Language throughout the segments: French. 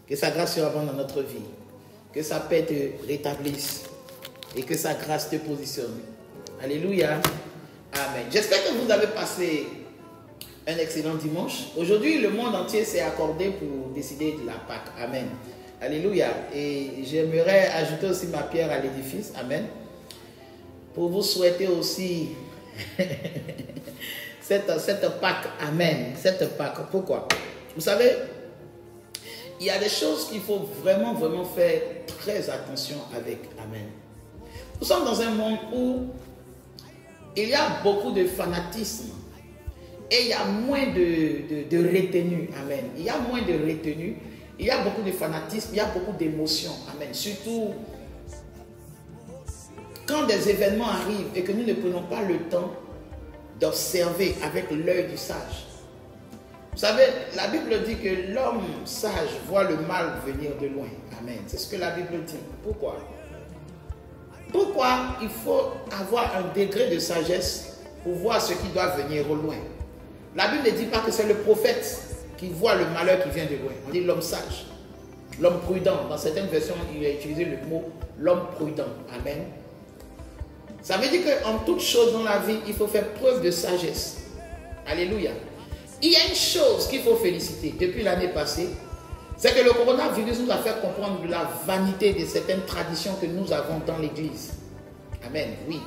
Que sa grâce surabonde dans notre vie. Que sa paix te rétablisse. Et que sa grâce te positionne. Alléluia. Amen. J'espère que vous avez passé un excellent dimanche. Aujourd'hui, le monde entier s'est accordé pour décider de la Pâque. Amen. Alléluia. Et j'aimerais ajouter aussi ma pierre à l'édifice. Amen. Pour vous souhaiter aussi cette Pâque. Amen. Cette Pâque. Pourquoi? Vous savez, il y a des choses qu'il faut vraiment faire très attention avec. Amen. Nous sommes dans un monde où il y a beaucoup de fanatisme et il y a moins de retenue. Amen. Il y a moins de retenue, il y a beaucoup de fanatisme, il y a beaucoup d'émotions. Amen. Surtout quand des événements arrivent et que nous ne prenons pas le temps d'observer avec l'œil du sage. Vous savez, la Bible dit que l'homme sage voit le mal venir de loin. Amen. C'est ce que la Bible dit. Pourquoi? Pourquoi il faut avoir un degré de sagesse pour voir ce qui doit venir au loin? La Bible ne dit pas que c'est le prophète qui voit le malheur qui vient de loin. On dit l'homme sage, l'homme prudent. Dans certaines versions, il a utilisé le mot l'homme prudent. Amen. Ça veut dire qu'en toute chose dans la vie, il faut faire preuve de sagesse. Alléluia. Il y a une chose qu'il faut féliciter depuis l'année passée, c'est que le coronavirus nous a fait comprendre de la vanité de certaines traditions que nous avons dans l'église. Amen, oui.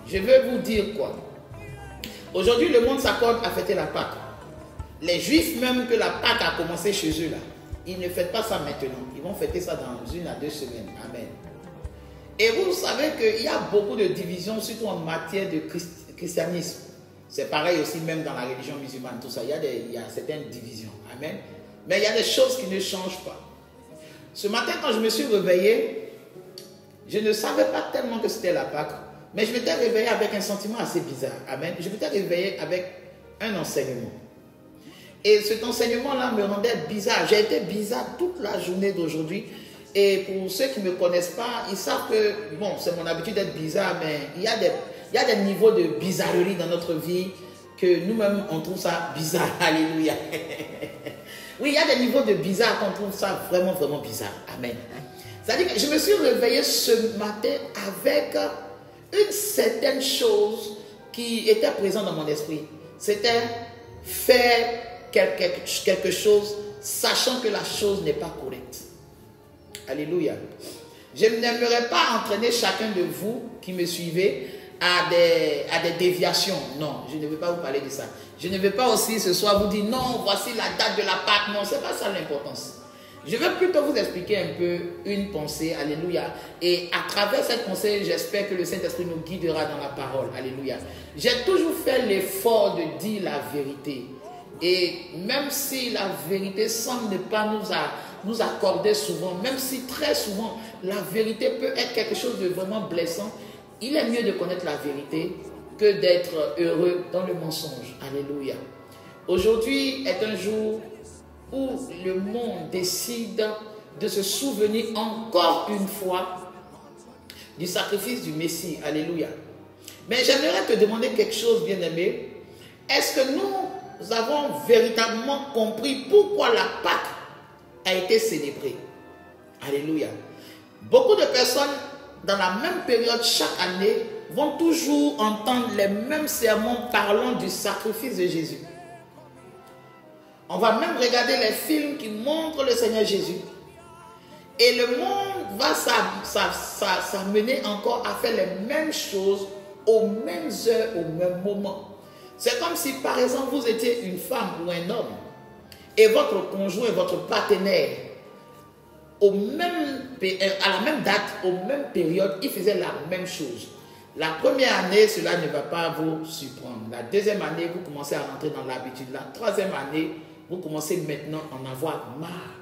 Je veux vous dire quoi? Aujourd'hui, le monde s'accorde à fêter la Pâque. Les Juifs, même que la Pâque a commencé chez eux là, ils ne fêtent pas ça maintenant. Ils vont fêter ça dans 1 à 2 semaines. Amen. Et vous savez qu'il y a beaucoup de divisions, surtout en matière de christianisme. C'est pareil aussi même dans la religion musulmane, tout ça. Il y a certaines divisions. Amen. Mais il y a des choses qui ne changent pas. Ce matin, quand je me suis réveillé, je ne savais pas tellement que c'était la Pâque, mais je m'étais réveillé avec un sentiment assez bizarre. Amen. Je m'étais réveillé avec un enseignement. Et cet enseignement-là me rendait bizarre. J'ai été bizarre toute la journée d'aujourd'hui. Et pour ceux qui ne me connaissent pas, ils savent que, bon, c'est mon habitude d'être bizarre, mais il y a des niveaux de bizarrerie dans notre vie que nous-mêmes, on trouve ça bizarre. Alléluia. Oui, il y a des niveaux de bizarre qu'on trouve ça vraiment bizarre. Amen. C'est-à-dire que je me suis réveillé ce matin avec une certaine chose qui était présente dans mon esprit. C'était faire quelque chose sachant que la chose n'est pas correcte. Alléluia. Je n'aimerais pas entraîner chacun de vous qui me suivez à des déviations. Non, je ne veux pas vous parler de ça. Je ne veux pas aussi ce soir vous dire non, voici la date de la Pâque. Non, ce n'est pas ça l'importance. Je veux plutôt vous expliquer un peu une pensée. Alléluia. Et à travers cette pensée, j'espère que le Saint-Esprit nous guidera dans la parole. Alléluia. J'ai toujours fait l'effort de dire la vérité. Et même si la vérité semble ne pas nous accorder souvent, même si très souvent la vérité peut être quelque chose de vraiment blessant, il est mieux de connaître la vérité que d'être heureux dans le mensonge. Alléluia. Aujourd'hui est un jour où le monde décide de se souvenir encore une fois du sacrifice du Messie. Alléluia. Mais j'aimerais te demander quelque chose, bien-aimé. Est-ce que nous avons véritablement compris pourquoi la Pâque a été célébrée? Alléluia. Beaucoup de personnes, dans la même période, chaque année, vont toujours entendre les mêmes sermons parlant du sacrifice de Jésus. On va même regarder les films qui montrent le Seigneur Jésus. Et le monde va s'amener encore à faire les mêmes choses aux mêmes heures, au même moment. C'est comme si, par exemple, vous étiez une femme ou un homme et votre conjoint, votre partenaire, à la même date, aux mêmes périodes, ils faisaient la même chose. La première année, cela ne va pas vous surprendre. La deuxième année, vous commencez à rentrer dans l'habitude. La troisième année, vous commencez maintenant à en avoir marre.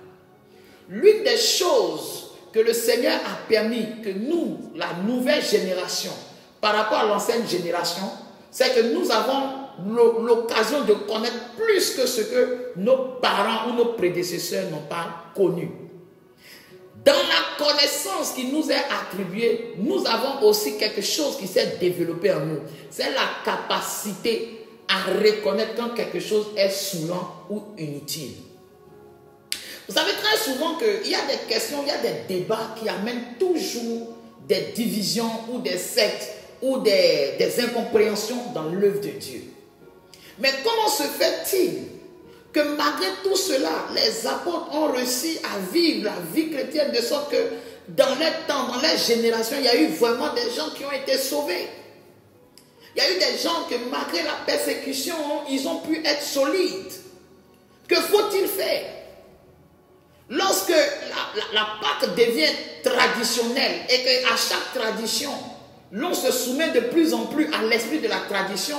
L'une des choses que le Seigneur a permis que nous, la nouvelle génération, par rapport à l'ancienne génération, c'est que nous avons l'occasion de connaître plus que ce que nos parents ou nos prédécesseurs n'ont pas connu. Dans la connaissance qui nous est attribuée, nous avons aussi quelque chose qui s'est développé en nous. C'est la capacité à reconnaître quand quelque chose est saoulant ou inutile. Vous savez très souvent qu'il y a des questions, il y a des débats qui amènent toujours des divisions ou des sectes ou des incompréhensions dans l'œuvre de Dieu. Mais comment se fait-il que malgré tout cela, les apôtres ont réussi à vivre la vie chrétienne de sorte que dans les temps, dans les générations, il y a eu vraiment des gens qui ont été sauvés. Il y a eu des gens que malgré la persécution, ils ont pu être solides. Que faut-il faire? Lorsque la Pâque devient traditionnelle et qu'à chaque tradition, l'on se soumet de plus en plus à l'esprit de la tradition,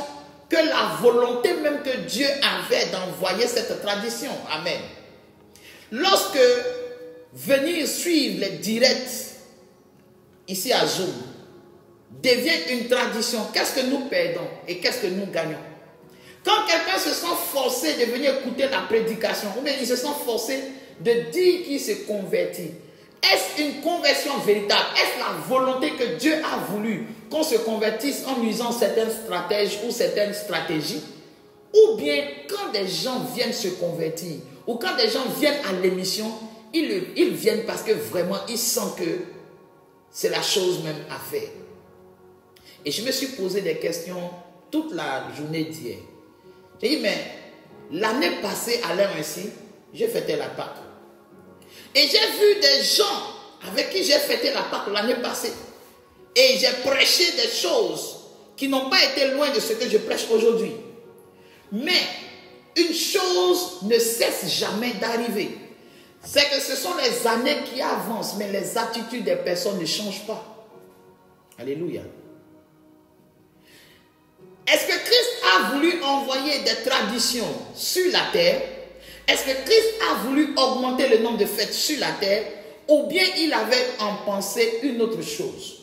que la volonté même que Dieu avait d'envoyer cette tradition. Amen. Lorsque venir suivre les directs ici à Zoom devient une tradition, qu'est-ce que nous perdons et qu'est-ce que nous gagnons? Quand quelqu'un se sent forcé de venir écouter la prédication, ou bien il se sent forcé de dire qu'il se convertit, est-ce une conversion véritable? Est-ce la volonté que Dieu a voulu qu'on se convertisse en usant certaines stratèges ou certaines stratégies? Ou bien quand des gens viennent se convertir, ou quand des gens viennent à l'émission, ils viennent parce que vraiment ils sentent que c'est la chose même à faire. Et je me suis posé des questions toute la journée d'hier. J'ai dit, mais l'année passée à l'heure ainsi, j'ai fêté la Pâque. Et j'ai vu des gens avec qui j'ai fêté la Pâque l'année passée. Et j'ai prêché des choses qui n'ont pas été loin de ce que je prêche aujourd'hui. Mais une chose ne cesse jamais d'arriver. C'est que ce sont les années qui avancent, mais les attitudes des personnes ne changent pas. Alléluia. Est-ce que Christ a voulu envoyer des traditions sur la terre? Est-ce que Christ a voulu augmenter le nombre de fêtes sur la terre? Ou bien il avait en pensée une autre chose?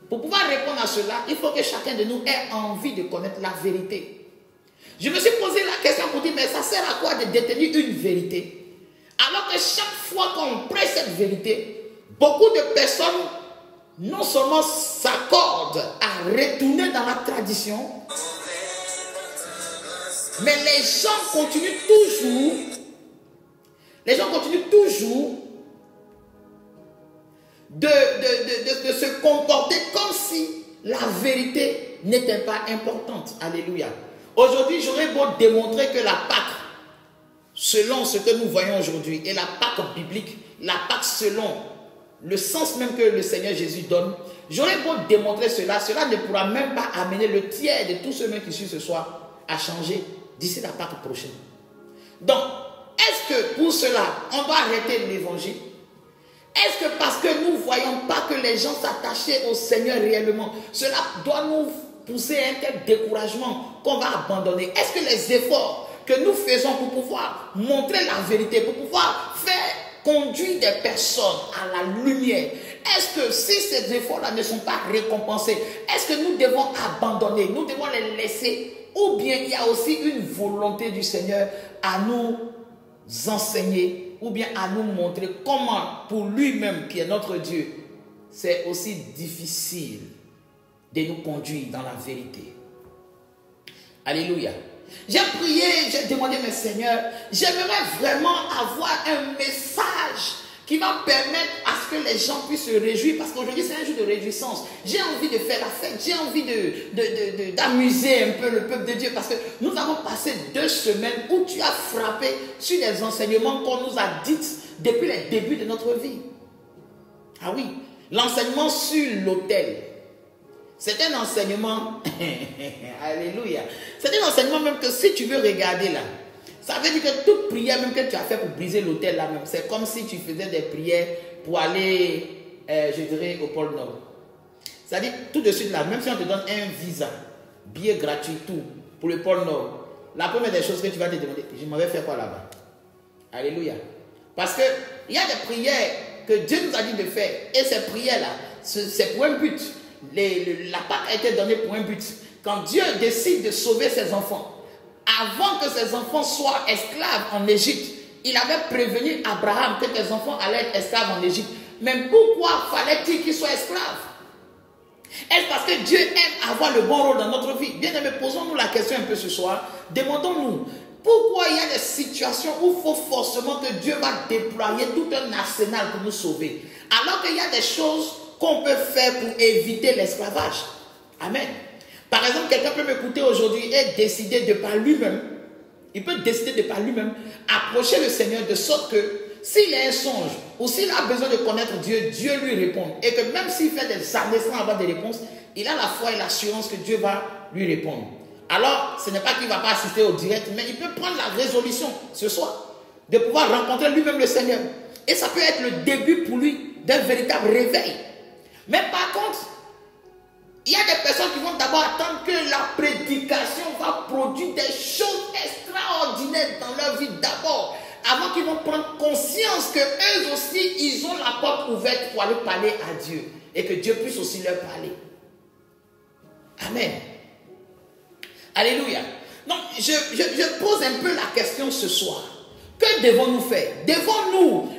Pour pouvoir répondre à cela, il faut que chacun de nous ait envie de connaître la vérité. Je me suis posé la question pour dire, mais ça sert à quoi de détenir une vérité? Alors que chaque fois qu'on prête cette vérité, beaucoup de personnes non seulement s'accordent à retourner dans la tradition, mais les gens continuent toujours de se comporter comme si la vérité n'était pas importante. Alléluia. Aujourd'hui, j'aurais beau démontrer que la Pâque, selon ce que nous voyons aujourd'hui, et la Pâque biblique, la Pâque selon le sens même que le Seigneur Jésus donne, j'aurais beau démontrer cela, cela ne pourra même pas amener le tiers de tous ceux qui suivent ce soir à changer d'ici la Pâque prochaine. Donc, est-ce que pour cela, on doit arrêter l'évangile? Est-ce que parce que nous ne voyons pas que les gens s'attachaient au Seigneur réellement, cela doit nous pousser à un tel découragement qu'on va abandonner? Est-ce que les efforts que nous faisons pour pouvoir montrer la vérité, pour pouvoir faire conduire des personnes à la lumière, est-ce que si ces efforts-là ne sont pas récompensés, est-ce que nous devons abandonner, nous devons les laisser? Ou bien il y a aussi une volonté du Seigneur à nous enseigner, ou bien à nous montrer comment pour lui-même qui est notre Dieu, c'est aussi difficile de nous conduire dans la vérité. Alléluia. J'ai prié, j'ai demandé, mais Seigneur, j'aimerais vraiment avoir un message qui va permettre à ce que les gens puissent se réjouir, parce qu'aujourd'hui c'est un jour de réjouissance. J'ai envie de faire la fête, j'ai envie d'amuser un peu le peuple de Dieu, parce que nous avons passé 2 semaines où tu as frappé sur les enseignements qu'on nous a dit depuis les débuts de notre vie. Ah oui, l'enseignement sur l'autel. C'est un enseignement, alléluia, c'est un enseignement même que si tu veux regarder là, ça veut dire que toute prière même que tu as fait pour briser l'autel là même, c'est comme si tu faisais des prières pour aller, je dirais, au pôle Nord. C'est-à-dire tout de suite là, même si on te donne un visa, billet gratuit, tout, pour le pôle Nord, la première des choses que tu vas te demander, je m'en vais faire quoi là-bas? Alléluia. Parce qu'il y a des prières que Dieu nous a dit de faire, et ces prières là, c'est pour un but. La Pâque a été donnée pour un but. Quand Dieu décide de sauver ses enfants, avant que ses enfants soient esclaves en Égypte, il avait prévenu Abraham que tes enfants allaient être esclaves en Égypte. Mais pourquoi fallait-il qu'ils soient esclaves? Est-ce parce que Dieu aime avoir le bon rôle dans notre vie? Bien aimé, posons-nous la question un peu ce soir. Demandons-nous, Pourquoi il y a des situations où il faut forcément que Dieu va déployer tout un arsenal pour nous sauver, alors qu'il y a des choses qu'on peut faire pour éviter l'esclavage? Amen. Par exemple, quelqu'un peut m'écouter aujourd'hui et décider de par lui-même, il peut décider de par lui-même approcher le Seigneur de sorte que s'il a un songe ou s'il a besoin de connaître Dieu, Dieu lui répond. Et que même s'il fait des années sans avoir des réponses, il a la foi et l'assurance que Dieu va lui répondre. Alors, ce n'est pas qu'il ne va pas assister au direct, mais il peut prendre la résolution ce soir de pouvoir rencontrer lui-même le Seigneur. Et ça peut être le début pour lui d'un véritable réveil. Mais par contre, il y a des personnes qui vont d'abord attendre que la prédication va produire des choses extraordinaires dans leur vie d'abord, avant qu'ils vont prendre conscience que eux aussi, ils ont la porte ouverte pour aller parler à Dieu et que Dieu puisse aussi leur parler. Amen. Alléluia. Donc, je pose un peu la question ce soir. Que devons-nous faire? Devons-nous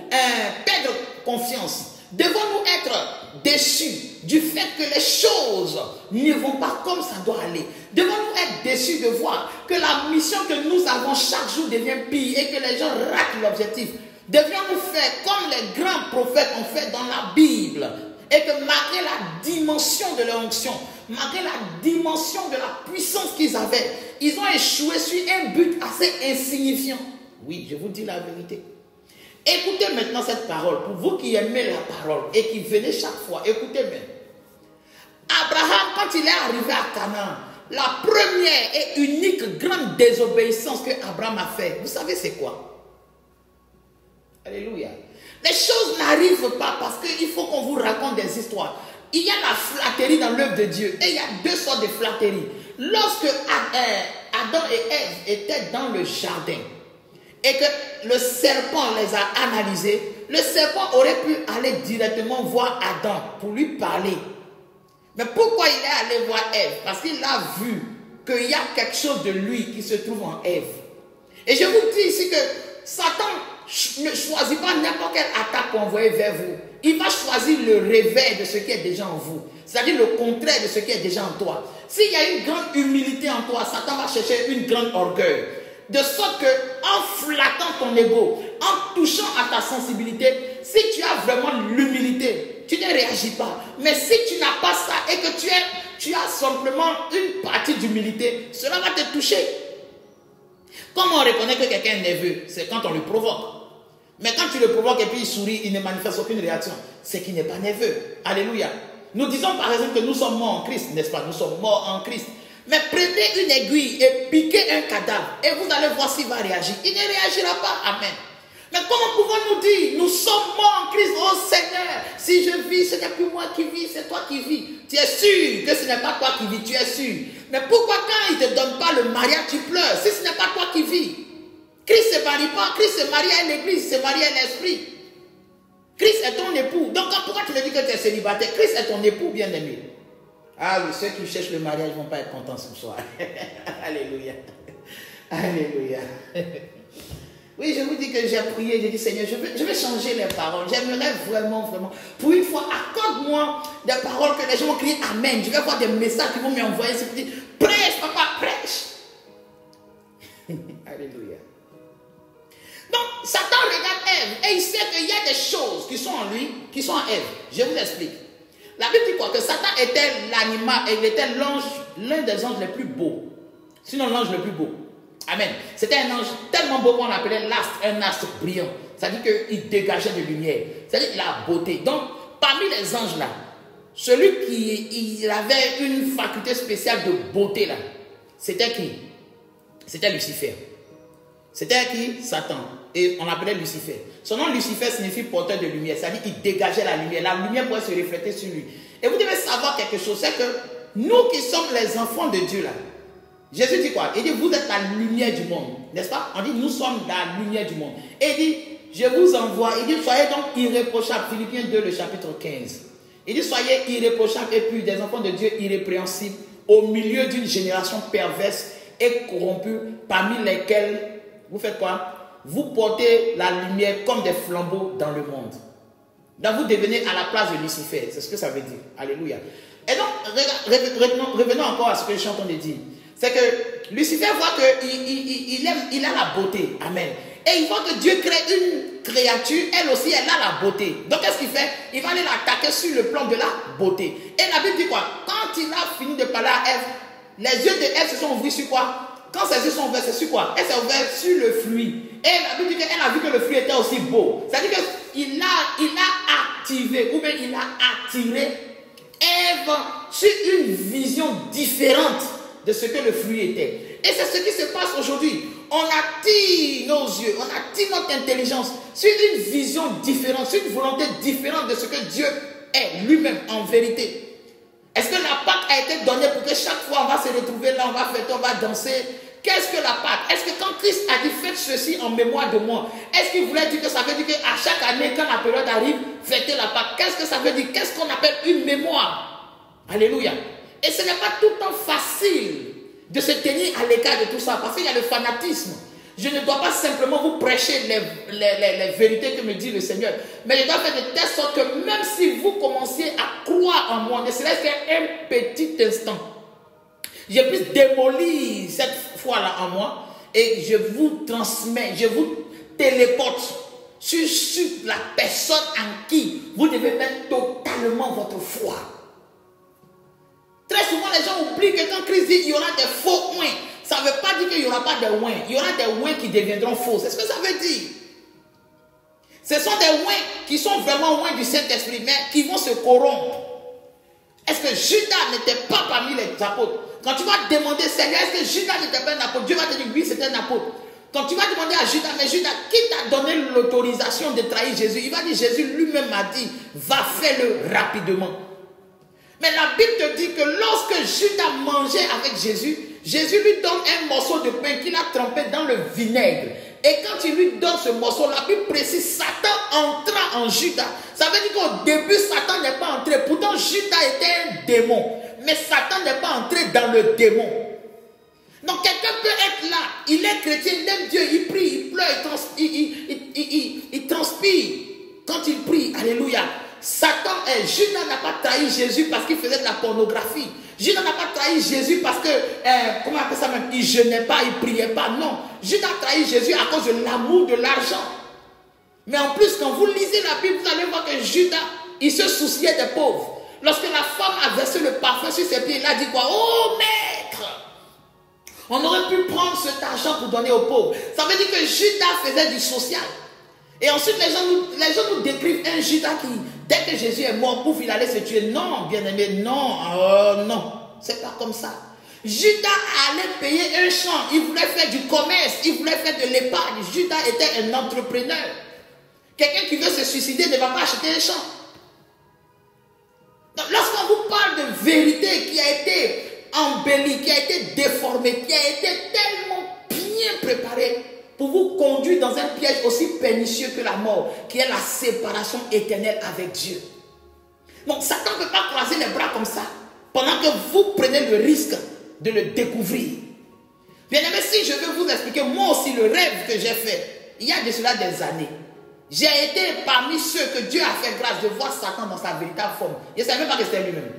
perdre confiance? Devons-nous être déçus du fait que les choses ne vont pas comme ça doit aller? Devons-nous être déçus de voir que la mission que nous avons chaque jour devient pire et que les gens ratent l'objectif? Devions-nous faire comme les grands prophètes ont fait dans la Bible et que malgré la dimension de leur onction, malgré la dimension de la puissance qu'ils avaient, ils ont échoué sur un but assez insignifiant? Oui, je vous dis la vérité. Écoutez maintenant cette parole, pour vous qui aimez la parole et qui venez chaque fois, écoutez bien. Abraham, quand il est arrivé à Canaan, la première et unique grande désobéissance que Abraham a fait, vous savez c'est quoi? Alléluia. Les choses n'arrivent pas parce qu'il faut qu'on vous raconte des histoires. Il y a la flatterie dans l'œuvre de Dieu et il y a deux sortes de flatterie. Lorsque Adam et Ève étaient dans le jardin, et que le serpent les a analysés, le serpent aurait pu aller directement voir Adam pour lui parler. Mais pourquoi il est allé voir Ève? Parce qu'il a vu qu'il y a quelque chose de lui qui se trouve en Ève. Et je vous dis ici que Satan ne choisit pas n'importe quelle attaque envoyée vers vous. Il va choisir le réveil de ce qui est déjà en vous. C'est-à-dire le contraire de ce qui est déjà en toi. S'il y a une grande humilité en toi, Satan va chercher une grande orgueil. De sorte que, en flattant ton ego, en touchant à ta sensibilité, si tu as vraiment l'humilité, tu ne réagis pas. Mais si tu n'as pas ça et que tu as simplement une partie d'humilité, cela va te toucher. Comment on reconnaît que quelqu'un est nerveux? C'est quand on le provoque. Mais quand tu le provoques et puis il sourit, il ne manifeste aucune réaction, c'est qu'il n'est pas nerveux. Alléluia. Nous disons par exemple que nous sommes morts en Christ, n'est-ce pas? Nous sommes morts en Christ. Mais prenez une aiguille et piquez un cadavre et vous allez voir s'il va réagir. Il ne réagira pas. Amen. Mais comment pouvons-nous dire, nous sommes morts en Christ, oh Seigneur, si je vis, ce n'est plus moi qui vis, c'est toi qui vis. Tu es sûr que ce n'est pas toi qui vis, tu es sûr. Mais pourquoi quand il ne te donne pas le mariage, tu pleures, si ce n'est pas toi qui vis? Christ ne se marie pas, Christ se marie à l'église, se marie à l'esprit. Christ est ton époux. Donc pourquoi tu me dis que tu es célibataire? Christ est ton époux, bien-aimé. Ah oui, ceux qui cherchent le mariage ne vont pas être contents ce soir. Alléluia. Alléluia. Oui, je vous dis que j'ai prié, j'ai dit Seigneur, je vais changer les paroles. J'aimerais vraiment, pour une fois, accorde-moi des paroles que les gens vont crier Amen. Je vais voir des messages qui vont m'envoyer. Prêche, papa, prêche. Alléluia. Donc, Satan regarde Ève et il sait qu'il y a des choses qui sont en lui, qui sont en Ève. Je vous explique. La Bible dit quoi? Que Satan était l'animal, il était l'ange, l'un des anges les plus beaux. Sinon l'ange le plus beau. Amen. C'était un ange tellement beau qu'on l'appelait l'astre, un astre brillant. C'est-à-dire qu'il dégageait de lumière. C'est-à-dire la beauté. Donc, parmi les anges là, celui qui avait une faculté spéciale de beauté là, c'était qui? C'était Lucifer. C'était qui? Satan. Et on l'appelait Lucifer. Son nom Lucifer signifie porteur de lumière. C'est-à-dire qu'il dégageait la lumière. La lumière pouvait se refléter sur lui. Et vous devez savoir quelque chose. C'est que nous qui sommes les enfants de Dieu là, Jésus dit quoi? Il dit vous êtes la lumière du monde. N'est-ce pas? On dit nous sommes la lumière du monde. Et il dit je vous envoie. Il dit soyez donc irréprochables. Philippiens 2 le chapitre 15. Il dit soyez irréprochables et puis des enfants de Dieu irrépréhensibles au milieu d'une génération perverse et corrompue parmi lesquels vous faites quoi? Vous portez la lumière comme des flambeaux dans le monde. Donc vous devenez à la place de Lucifer. C'est ce que ça veut dire. Alléluia. Et donc, revenons encore à ce que je suis en train de dire. C'est que Lucifer voit qu'il a la beauté. Amen. Et il voit que Dieu crée une créature, elle aussi, elle a la beauté. Donc, qu'est-ce qu'il fait? Il va aller l'attaquer sur le plan de la beauté. Et la Bible dit quoi? Quand il a fini de parler à Ève, les yeux de Ève se sont ouverts sur quoi? Quand ses yeux sont ouverts, c'est sur quoi? Elle s'est ouverte sur le fruit. Et la Bible dit qu'elle a vu que le fruit était aussi beau. C'est-à-dire qu'il a activé, ou bien il a attiré Ève sur une vision différente de ce que le fruit était. Et c'est ce qui se passe aujourd'hui. On attire nos yeux, on attire notre intelligence sur une vision différente, sur une volonté différente de ce que Dieu est lui-même en vérité. Est-ce que la Pâque a été donnée pour que chaque fois on va se retrouver là, on va fêter, on va danser? Qu'est-ce que la Pâque? Est-ce que quand Christ a dit faites ceci en mémoire de moi, est-ce qu'il voulait dire que ça veut dire qu'à chaque année, quand la période arrive, fêtez la Pâque? Qu'est-ce que ça veut dire? Qu'est-ce qu'on appelle une mémoire? Alléluia. Et ce n'est pas tout le temps facile de se tenir à l'écart de tout ça, parce qu'il y a le fanatisme. Je ne dois pas simplement vous prêcher les vérités que me dit le Seigneur, mais je dois faire de telle sorte que même si vous commenciez à croire en moi, ne serait-ce qu'un petit instant, je puisse démolir cette foi-là en moi et je vous transmets, je vous téléporte sur la personne en qui vous devez mettre totalement votre foi. Très souvent, les gens oublient que quand Christ dit qu'il y aura des faux oins, ça ne veut pas dire qu'il n'y aura pas de oins. Il y aura des oins qui deviendront faux. C'est ce que ça veut dire. Ce sont des oins qui sont vraiment oins du Saint-Esprit, mais qui vont se corrompre. Est-ce que Judas n'était pas parmi les apôtres? Quand tu vas demander, Seigneur, est-ce que Judas n'était pas un apôtre? Dieu va te dire, oui, c'est un apôtre. Quand tu vas demander à Judas, mais Judas, qui t'a donné l'autorisation de trahir Jésus? Il va dire, Jésus lui-même m'a dit, va faire-le rapidement. Mais la Bible te dit que lorsque Judas mangeait avec Jésus, Jésus lui donne un morceau de pain qu'il a trempé dans le vinaigre. Et quand il lui donne ce morceau, la Bible précise, Satan entra en Judas. Ça veut dire qu'au début, Satan n'est pas entré. Pourtant, Judas était un démon. Mais Satan n'est pas entré dans le démon. Donc quelqu'un peut être là, il est chrétien, il aime Dieu, il prie, il pleure, il transpire. Quand il prie, alléluia. Judas n'a pas trahi Jésus parce qu'il faisait de la pornographie. Judas n'a pas trahi Jésus parce que, comment on appelle ça même, il jeûnait pas, il priait pas. Non, Judas a trahi Jésus à cause de l'amour de l'argent. Mais en plus, quand vous lisez la Bible, vous allez voir que Judas, il se souciait des pauvres. Lorsque la femme a versé le parfum sur ses pieds, il a dit quoi? Oh maître, on aurait pu prendre cet argent pour donner aux pauvres. Ça veut dire que Judas faisait du social. Et ensuite, les gens nous décrivent un Judas qui, dès que Jésus est mort, pouf, il allait se tuer. Non, bien-aimé, non, non, c'est pas comme ça. Judas allait payer un champ, il voulait faire du commerce, il voulait faire de l'épargne. Judas était un entrepreneur. Quelqu'un qui veut se suicider ne va pas acheter un champ. Donc, lorsqu'on vous parle de vérité qui a été embellie, qui a été déformée, qui a été tellement bien préparée, pour vous conduire dans un piège aussi pernicieux que la mort, qui est la séparation éternelle avec Dieu. Donc Satan ne peut pas croiser les bras comme ça, pendant que vous prenez le risque de le découvrir. Bien aimé, si je veux vous expliquer, moi aussi, le rêve que j'ai fait, il y a de cela des années, j'ai été parmi ceux que Dieu a fait grâce de voir Satan dans sa véritable forme. Je ne savais même pas que c'était lui-même.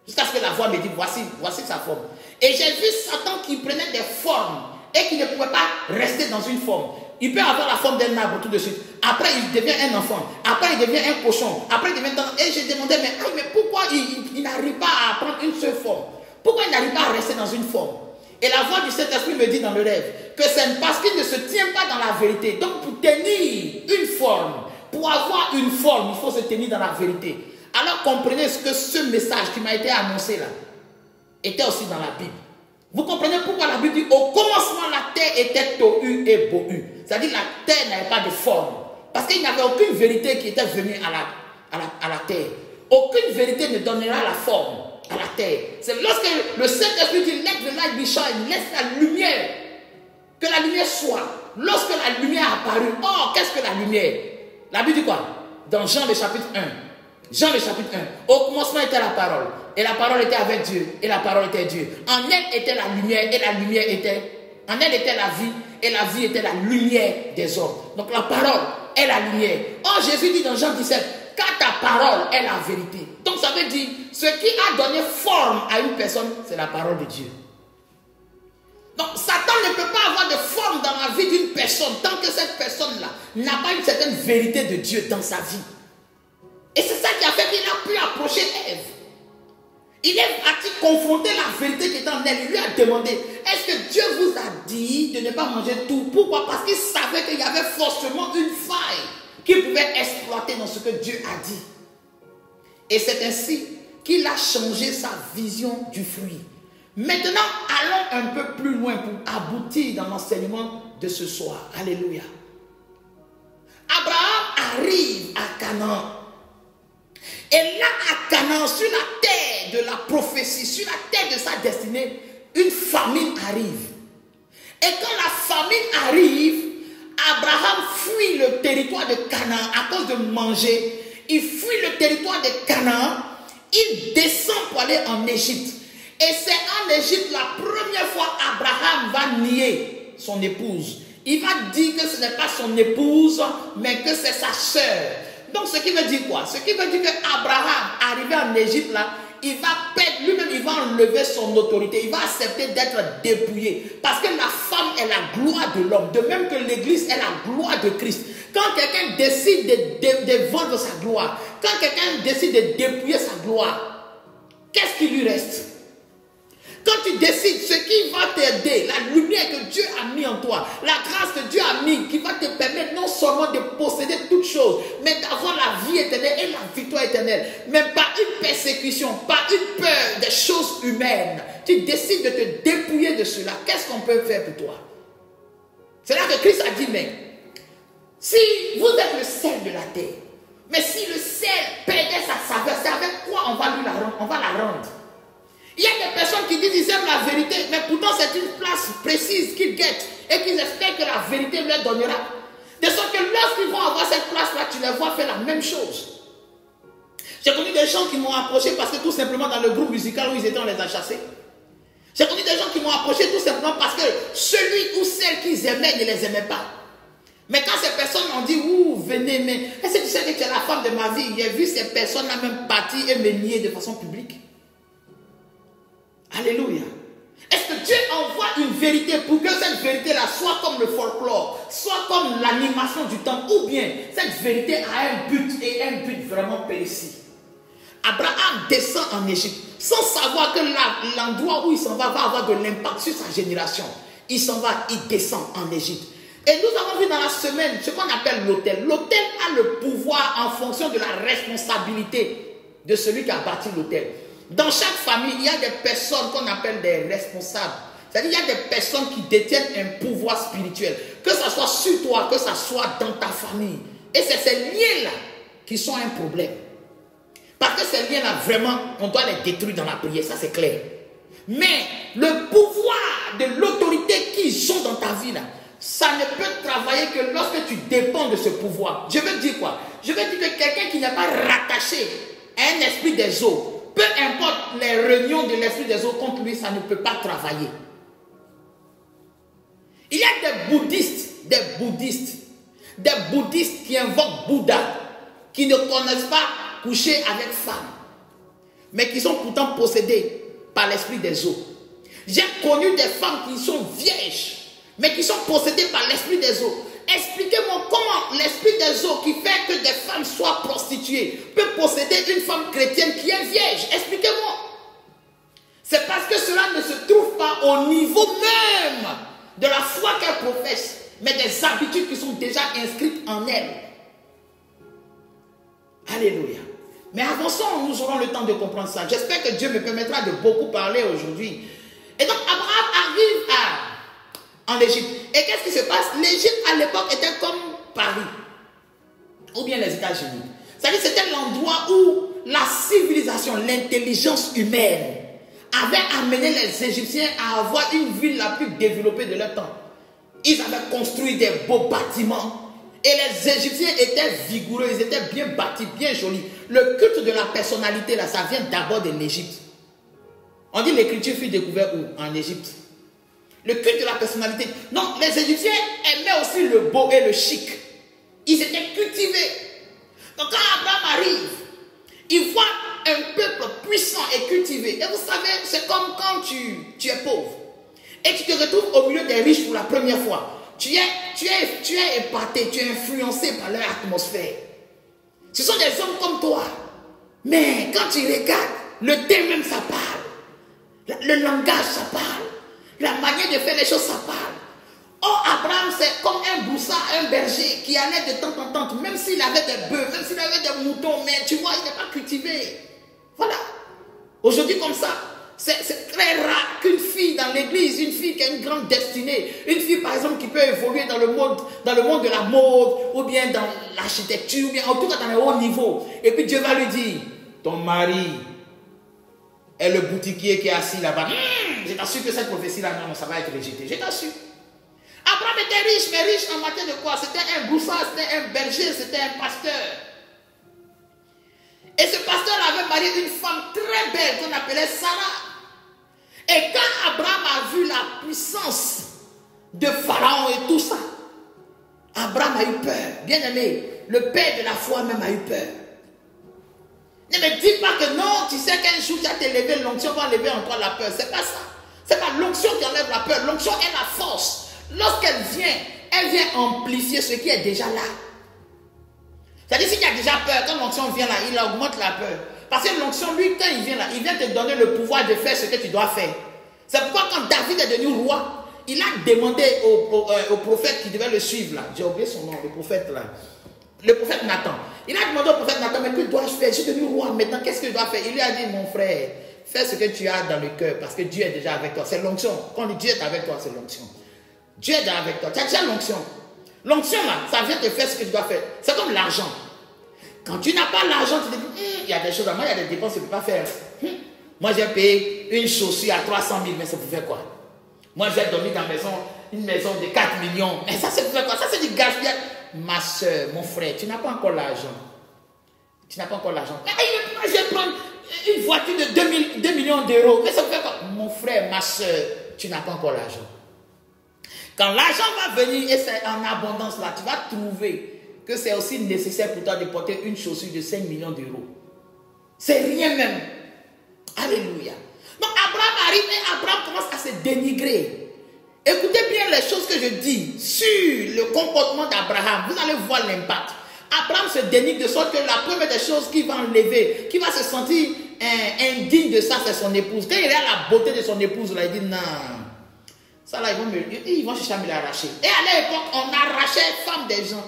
Jusqu'à ce que la voix me dise, voici sa forme. Et j'ai vu Satan qui prenait des formes et qui ne pouvait pas rester dans une forme. Il peut avoir la forme d'un arbre tout de suite. Après, il devient un enfant. Après, il devient un cochon. Après, il devient... Et je demandais, mais pourquoi il n'arrive pas à prendre une seule forme? Pourquoi il n'arrive pas à rester dans une forme? Et la voix du Saint-Esprit me dit dans le rêve que c'est parce qu'il ne se tient pas dans la vérité. Donc, pour tenir une forme, pour avoir une forme, il faut se tenir dans la vérité. Alors, comprenez que ce message qui m'a été annoncé là était aussi dans la Bible. Vous comprenez pourquoi la Bible dit au commencement la terre était tohu et bohu. C'est-à-dire la terre n'avait pas de forme. Parce qu'il n'y avait aucune vérité qui était venue à la terre. Aucune vérité ne donnera la forme à la terre. C'est lorsque le Saint-Esprit dit let the light be shine, laisse la lumière, que la lumière soit. Lorsque la lumière a apparu, oh, qu'est-ce que la lumière? La Bible dit quoi? Dans Jean le chapitre 1. Jean le chapitre 1. Au commencement était la parole. Et la parole était avec Dieu. Et la parole était Dieu. En elle était la lumière. Et la lumière était... En elle était la vie. Et la vie était la lumière des hommes. Donc la parole est la lumière. Oh, Jésus dit dans Jean 17, car ta parole est la vérité. Donc ça veut dire, ce qui a donné forme à une personne, c'est la parole de Dieu. Donc, Satan ne peut pas avoir de forme dans la vie d'une personne tant que cette personne-là n'a pas une certaine vérité de Dieu dans sa vie. Et c'est ça qui a fait qu'il a pu approcher Ève. Il est parti confronter la vérité qui est en elle. Il lui a demandé, est-ce que Dieu vous a dit de ne pas manger tout? Pourquoi? Parce qu'il savait qu'il y avait forcément une faille qu'il pouvait exploiter dans ce que Dieu a dit. Et c'est ainsi qu'il a changé sa vision du fruit. Maintenant, allons un peu plus loin pour aboutir dans l'enseignement de ce soir. Alléluia. Abraham arrive à Canaan. Et là, à Canaan, sur la terre de la prophétie, sur la terre de sa destinée, une famine arrive. Et quand la famine arrive, Abraham fuit le territoire de Canaan à cause de manger. Il fuit le territoire de Canaan. Il descend pour aller en Égypte. Et c'est en Égypte la première fois Abraham va nier son épouse. Il va dire que ce n'est pas son épouse, mais que c'est sa sœur. Donc ce qui veut dire quoi? Ce qui veut dire qu'Abraham, arrivé en Égypte là, il va perdre lui-même, il va enlever son autorité. Il va accepter d'être dépouillé. Parce que la femme est la gloire de l'homme. De même que l'église est la gloire de Christ. Quand quelqu'un décide de vendre sa gloire, quand quelqu'un décide de dépouiller sa gloire, qu'est-ce qui lui reste? Quand tu décides ce qui va t'aider, la lumière que Dieu a mis en toi, la grâce que Dieu a mis, qui va te permettre non seulement de posséder toutes choses, mais d'avoir la vie éternelle et la victoire éternelle, mais pas une persécution, pas une peur des choses humaines. Tu décides de te dépouiller de cela. Qu'est-ce qu'on peut faire pour toi? C'est là que Christ a dit, mais si vous êtes le sel de la terre, mais si le sel perdait sa saveur, c'est avec quoi on va la rendre? Il y a des personnes qui disent qu'ils aiment la vérité, mais pourtant c'est une place précise qu'ils guettent et qu'ils espèrent que la vérité leur donnera. De sorte que lorsqu'ils vont avoir cette place-là, tu les vois faire la même chose. J'ai connu des gens qui m'ont approché parce que tout simplement dans le groupe musical où ils étaient, on les a chassés. J'ai connu des gens qui m'ont approché tout simplement parce que celui ou celle qu'ils aimaient ne les aimait pas. Mais quand ces personnes ont dit, ouh, venez, mais est-ce que tu sais que tu es la femme de ma vie? J'ai vu ces personnes-là même partir et me nier de façon publique. Alléluia. Est-ce que Dieu envoie une vérité pour que cette vérité-là soit comme le folklore, soit comme l'animation du temps, ou bien cette vérité a un but et un but vraiment précis? Abraham descend en Égypte sans savoir que l'endroit où il s'en va avoir de l'impact sur sa génération. Il s'en va, il descend en Égypte. Et nous avons vu dans la semaine ce qu'on appelle l'autel. L'autel a le pouvoir en fonction de la responsabilité de celui qui a bâti l'autel. Dans chaque famille, il y a des personnes qu'on appelle des responsables. C'est-à-dire qu'il y a des personnes qui détiennent un pouvoir spirituel. Que ce soit sur toi, que ce soit dans ta famille. Et c'est ces liens-là qui sont un problème. Parce que ces liens-là, vraiment, on doit les détruire dans la prière, ça c'est clair. Mais le pouvoir de l'autorité qu'ils ont dans ta vie, là, ça ne peut travailler que lorsque tu dépends de ce pouvoir. Je veux dire quoi? Je veux dire que quelqu'un qui n'est pas rattaché à un esprit des eaux, peu importe les réunions de l'esprit des eaux contre lui, ça ne peut pas travailler. Il y a des bouddhistes qui invoquent Bouddha, qui ne connaissent pas coucher avec femme, mais qui sont pourtant possédés par l'esprit des eaux. J'ai connu des femmes qui sont vierges, mais qui sont possédées par l'esprit des eaux. Expliquez-moi comment l'esprit des eaux qui fait que des femmes soient prostituées peut posséder une femme chrétienne qui est vierge. Expliquez-moi. C'est parce que cela ne se trouve pas au niveau même de la foi qu'elle professe, mais des habitudes qui sont déjà inscrites en elle. Alléluia. Mais avançons, nous aurons le temps de comprendre ça. J'espère que Dieu me permettra de beaucoup parler aujourd'hui. Et donc Abraham arrive en Égypte. Et qu'est-ce qui se passe? L'Égypte à l'époque était comme Paris, ou bien les États-Unis. C'est-à-dire c'était l'endroit où la civilisation, l'intelligence humaine avait amené les Égyptiens à avoir une ville la plus développée de leur temps. Ils avaient construit des beaux bâtiments. Et les Égyptiens étaient vigoureux, ils étaient bien bâtis, bien jolis. Le culte de la personnalité, là, ça vient d'abord de l'Égypte. On dit l'écriture fut découverte où? En Égypte. Le culte de la personnalité. Non, les Égyptiens aimaient aussi le beau et le chic. Ils étaient cultivés. Donc quand Abraham arrive, il voit un peuple puissant et cultivé. Et vous savez, c'est comme quand tu es pauvre. et tu te retrouves au milieu des riches pour la première fois. Tu es épaté, tu es influencé par leur atmosphère. Ce sont des hommes comme toi. Mais quand tu regardes, le thème même ça parle. Le langage ça parle. La manière de faire les choses ça parle. Oh, Abraham, c'est comme un broussard, un berger qui allait de temps en temps, même s'il avait des bœufs, même s'il avait des moutons, mais tu vois, il n'est pas cultivé. Voilà. Aujourd'hui, comme ça, c'est très rare qu'une fille dans l'église, une fille qui a une grande destinée, une fille par exemple qui peut évoluer dans le monde de la mode, ou bien dans l'architecture, ou bien en tout cas dans les hauts niveaux. Et puis Dieu va lui dire, ton mari est le boutiquier qui est assis là-bas. Je t'assure que cette prophétie-là, non, ça va être rejeté. Je t'assure. Abraham était riche, mais riche en matière de quoi? C'était un broussard, c'était un berger, c'était un pasteur. Et ce pasteur avait marié une femme très belle qu'on appelait Sarah. Et quand Abraham a vu la puissance de Pharaon et tout ça, Abraham a eu peur. Bien aimé, le père de la foi même a eu peur. Ne me dis pas que non, tu sais qu'un jour tu as t'élevé, l'onction va enlever en toi la peur. C'est pas ça. C'est pas l'onction qui enlève la peur. L'onction est la force. Lorsqu'elle vient, elle vient amplifier ce qui est déjà là. C'est-à-dire, s'il y a déjà peur, quand l'onction vient là, il augmente la peur. Parce que l'onction, lui, quand il vient là, il vient te donner le pouvoir de faire ce que tu dois faire. C'est pourquoi quand David est devenu roi, il a demandé au prophète qui devait le suivre là. J'ai oublié son nom, le prophète là. Le prophète Nathan. Il a demandé au prophète Nathan, mais que dois-je faire? Je suis devenu roi, maintenant qu'est-ce que je dois faire? Il lui a dit, mon frère, fais ce que tu as dans le cœur, parce que Dieu est déjà avec toi. C'est l'onction. Quand Dieu est avec toi, c'est l'onction. Dieu est déjà avec toi. Tu as déjà l'onction. L'onction là, ça vient te faire ce que tu dois faire. C'est comme l'argent. Quand tu n'as pas l'argent, tu te dis, il y a des choses à moi, il y a des dépenses que je ne peux pas faire. Moi, j'ai payé une chaussure à 300 000, mais ça pouvait quoi? Moi, j'ai dormi dans une maison de 4 millions. Mais ça, c'est pour faire quoi? Ça, c'est du gaspillage. Ma soeur, mon frère, tu n'as pas encore l'argent. Tu n'as pas encore l'argent. Je vais prendre une voiture de 2 millions d'euros. Mais ça me fait quoi? Mon frère, ma soeur, tu n'as pas encore l'argent. Quand l'argent va venir et c'est en abondance là, tu vas trouver que c'est aussi nécessaire pour toi de porter une chaussure de 5 millions d'euros. C'est rien même. Alléluia. Donc Abraham arrive et Abraham commence à se dénigrer. Écoutez bien les choses que je dis sur le comportement d'Abraham. Vous allez voir l'impact. Abraham se dénigre de sorte que la première des choses qu'il va enlever, qu'il va se sentir indigne de ça, c'est son épouse. Quand il regarde la beauté de son épouse, là, il dit non. Ça là, ils vont chercher à me l'arracher. Et à l'époque, on arrachait les femmes des gens.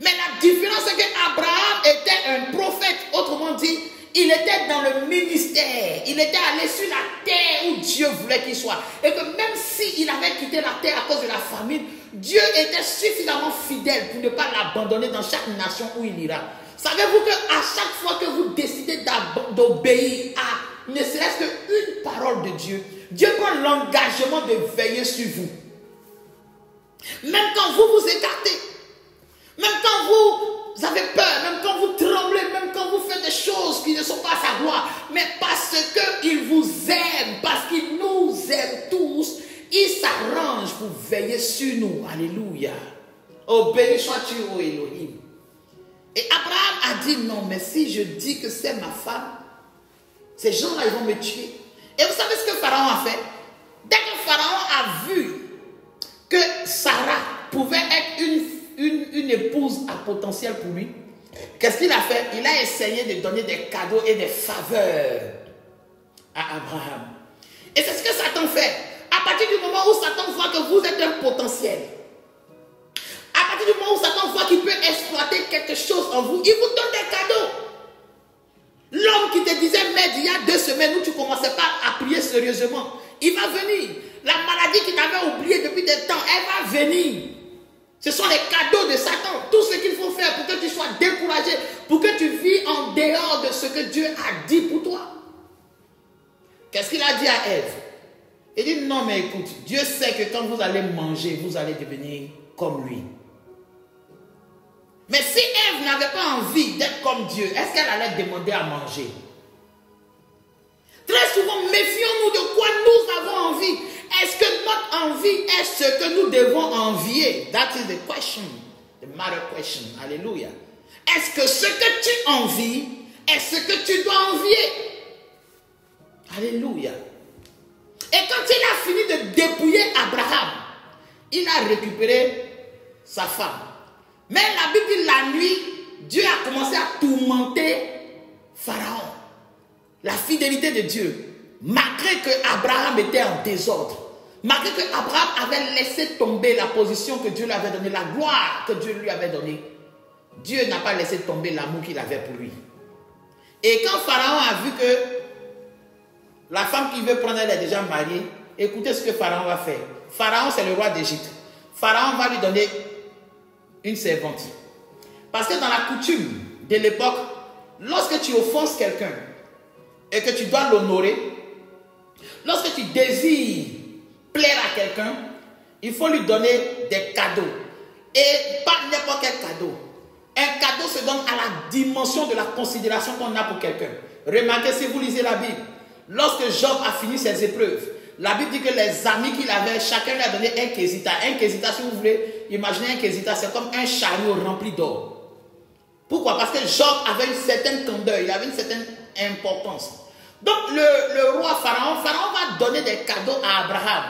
Mais la différence, c'est qu'Abraham était un prophète. Autrement dit, il était dans le ministère. Il était allé sur la terre où Dieu voulait qu'il soit. Et que même s'il avait quitté la terre à cause de la famine, Dieu était suffisamment fidèle pour ne pas l'abandonner dans chaque nation où il ira. Savez-vous qu'à chaque fois que vous décidez d'obéir à ne serait-ce qu'une parole de Dieu, Dieu prend l'engagement de veiller sur vous. Même quand vous vous écartez, même quand vous avez peur, même quand vous tremblez, même quand vous faites des choses qui ne sont pas à sa gloire, mais parce qu'il vous aime, parce qu'il nous aime tous, il s'arrange pour veiller sur nous. Alléluia. Oh, béni sois-tu, ô Elohim. Et Abraham a dit non, mais si je dis que c'est ma femme, ces gens-là, ils vont me tuer. Et vous savez ce que Pharaon a fait? Dès que Pharaon a vu que Sarah pouvait être une épouse à potentiel pour lui, qu'est-ce qu'il a fait? Il a essayé de donner des cadeaux et des faveurs à Abraham. Et c'est ce que Satan fait. À partir du moment où Satan voit que vous êtes un potentiel, à partir du moment où Satan voit qu'il peut exploiter quelque chose en vous, il vous donne des cadeaux. L'homme qui te disait, mais il y a 2 semaines où tu ne commençais pas à prier sérieusement, il va venir. La maladie qui t'avait oublié depuis des temps, elle va venir. Ce sont les cadeaux de Satan. Tout ce qu'il faut faire pour que tu sois découragé, pour que tu vis en dehors de ce que Dieu a dit pour toi. Qu'est-ce qu'il a dit à Ève? Il dit, non mais écoute, Dieu sait que quand vous allez manger, vous allez devenir comme lui. Mais si Ève n'avait pas envie d'être comme Dieu, est-ce qu'elle allait demander à manger? Très souvent, méfions-nous de quoi nous avons envie. Est-ce que notre envie est ce que nous devons envier? That is the question, the matter question. Alléluia. Est-ce que ce que tu envies est ce que tu dois envier? Alléluia. Et quand il a fini de dépouiller Abraham, il a récupéré sa femme. Mais la Bible dit la nuit, Dieu a commencé à tourmenter Pharaon. La fidélité de Dieu, malgré que Abraham était en désordre, malgré que Abraham avait laissé tomber la position que Dieu lui avait donnée, la gloire que Dieu lui avait donnée, Dieu n'a pas laissé tomber l'amour qu'il avait pour lui. Et quand Pharaon a vu que la femme qu'il veut prendre, elle est déjà mariée, écoutez ce que Pharaon va faire. Pharaon, c'est le roi d'Égypte. Pharaon va lui donner une servante. Parce que dans la coutume de l'époque, lorsque tu offenses quelqu'un et que tu dois l'honorer, lorsque tu désires plaire à quelqu'un, il faut lui donner des cadeaux. Et pas n'importe quel cadeau. Un cadeau se donne à la dimension de la considération qu'on a pour quelqu'un. Remarquez si vous lisez la Bible. Lorsque Job a fini ses épreuves, la Bible dit que les amis qu'il avait, chacun lui a donné un quesita. Un quesita, si vous voulez, imaginez un quesita, c'est comme un chariot rempli d'or. Pourquoi? Parce que Job avait une certaine candeur, il avait une certaine importance. Donc le roi Pharaon va donner des cadeaux à Abraham.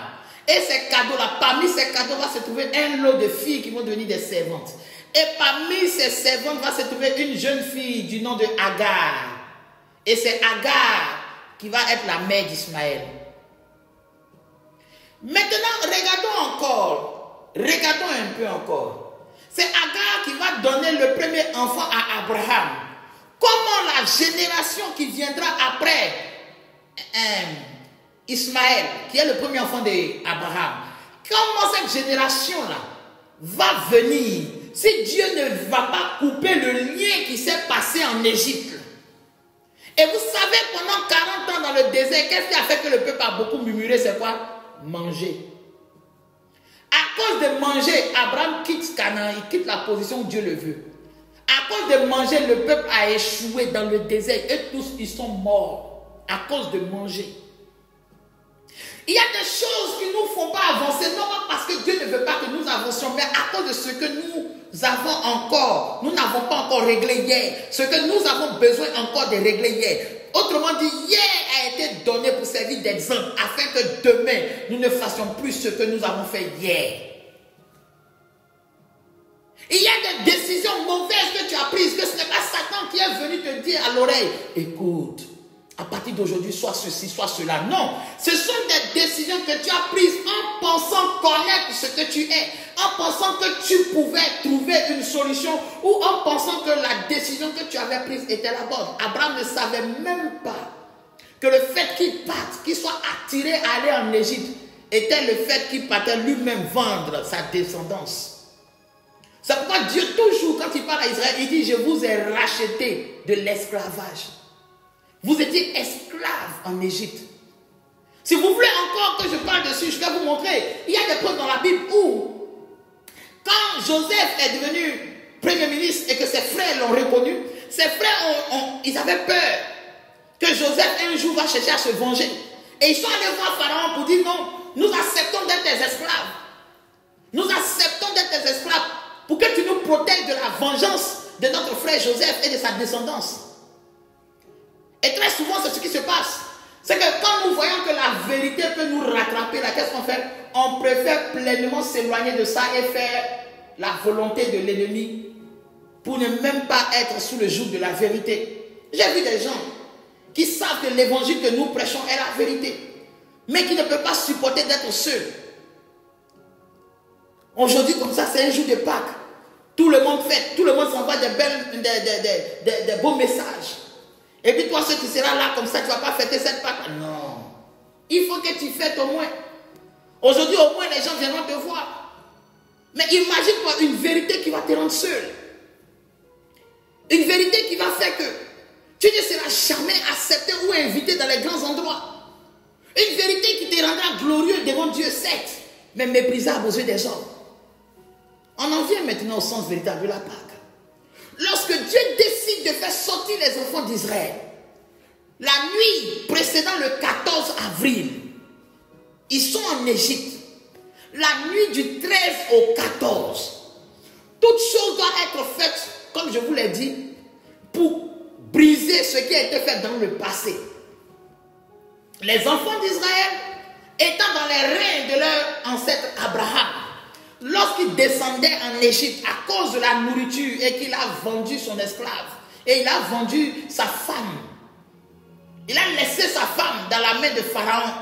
Et ces cadeaux-là, parmi ces cadeaux va se trouver un lot de filles qui vont devenir des servantes. Et parmi ces servantes va se trouver une jeune fille du nom de Agar. Et c'est Agar qui va être la mère d'Ismaël. Maintenant, regardons un peu encore. C'est Agar qui va donner le premier enfant à Abraham. Comment la génération qui viendra après Ismaël, qui est le premier enfant d'Abraham, comment cette génération-là va venir si Dieu ne va pas couper le lien qui s'est passé en Égypte? Et vous savez, pendant 40 ans dans le désert, qu'est-ce qui a fait que le peuple a beaucoup murmuré? C'est quoi? Manger. À cause de manger, Abraham quitte Canaan, il quitte la position où Dieu le veut. À cause de manger, le peuple a échoué dans le désert et tous ils sont morts à cause de manger. Il y a des choses qui ne nous font pas avancer, non pas parce que Dieu ne veut pas que nous avancions, mais à cause de ce que nous n'avons pas encore réglé hier, ce que nous avons besoin encore de régler hier. Autrement dit, hier a été donné pour servir d'exemple, afin que demain, nous ne fassions plus ce que nous avons fait hier. Il y a des décisions mauvaises que tu as prises, que ce n'est pas Satan qui est venu te dire à l'oreille, écoute, à partir d'aujourd'hui, soit ceci, soit cela. Non, ce sont des décisions que tu as prises en pensant connaître ce que tu es, en pensant que tu pouvais trouver une solution ou en pensant que la décision que tu avais prise était la bonne. Abraham ne savait même pas que le fait qu'il parte, qu'il soit attiré à aller en Égypte, était le fait qu'il partait lui-même vendre sa descendance. C'est pourquoi Dieu, toujours, quand il parle à Israël, il dit, je vous ai racheté de l'esclavage. Vous étiez esclaves en Égypte. Si vous voulez encore que je parle dessus, je vais vous montrer. Il y a des preuves dans la Bible où, quand Joseph est devenu premier ministre et que ses frères l'ont reconnu, ses frères, ils avaient peur que Joseph un jour va chercher à se venger. Et ils sont allés voir Pharaon pour dire non, nous acceptons d'être tes esclaves. Nous acceptons d'être tes esclaves pour que tu nous protèges de la vengeance de notre frère Joseph et de sa descendance. Et très souvent, c'est ce qui se passe. C'est que quand nous voyons que la vérité peut nous rattraper, là, qu'est-ce qu'on fait? On préfère pleinement s'éloigner de ça et faire la volonté de l'ennemi pour ne même pas être sous le joug de la vérité. J'ai vu des gens qui savent que l'évangile que nous prêchons est la vérité, mais qui ne peuvent pas supporter d'être seuls. Aujourd'hui, comme ça, c'est un jour de Pâques. Tout le monde fête, tout le monde s'envoie des beaux messages. Et puis toi, ce qui sera là comme ça, tu ne vas pas fêter cette Pâques. Non. Il faut que tu fêtes au moins. Aujourd'hui, au moins, les gens viendront te voir. Mais imagine-toi une vérité qui va te rendre seul. Une vérité qui va faire que tu ne seras jamais accepté ou invité dans les grands endroits. Une vérité qui te rendra glorieux devant Dieu, certes, mais méprisable aux yeux des hommes. On en vient maintenant au sens véritable de la Pâque. Lorsque Dieu décide de faire sortir les enfants d'Israël, la nuit précédant le 14 avril, ils sont en Égypte. La nuit du 13 au 14, toute chose doit être faite, comme je vous l'ai dit, pour briser ce qui a été fait dans le passé. Les enfants d'Israël étant dans les reins de leur ancêtre Abraham, lorsqu'il descendait en Égypte à cause de la nourriture et qu'il a vendu son esclave, et il a vendu sa femme, il a laissé sa femme dans la main de Pharaon.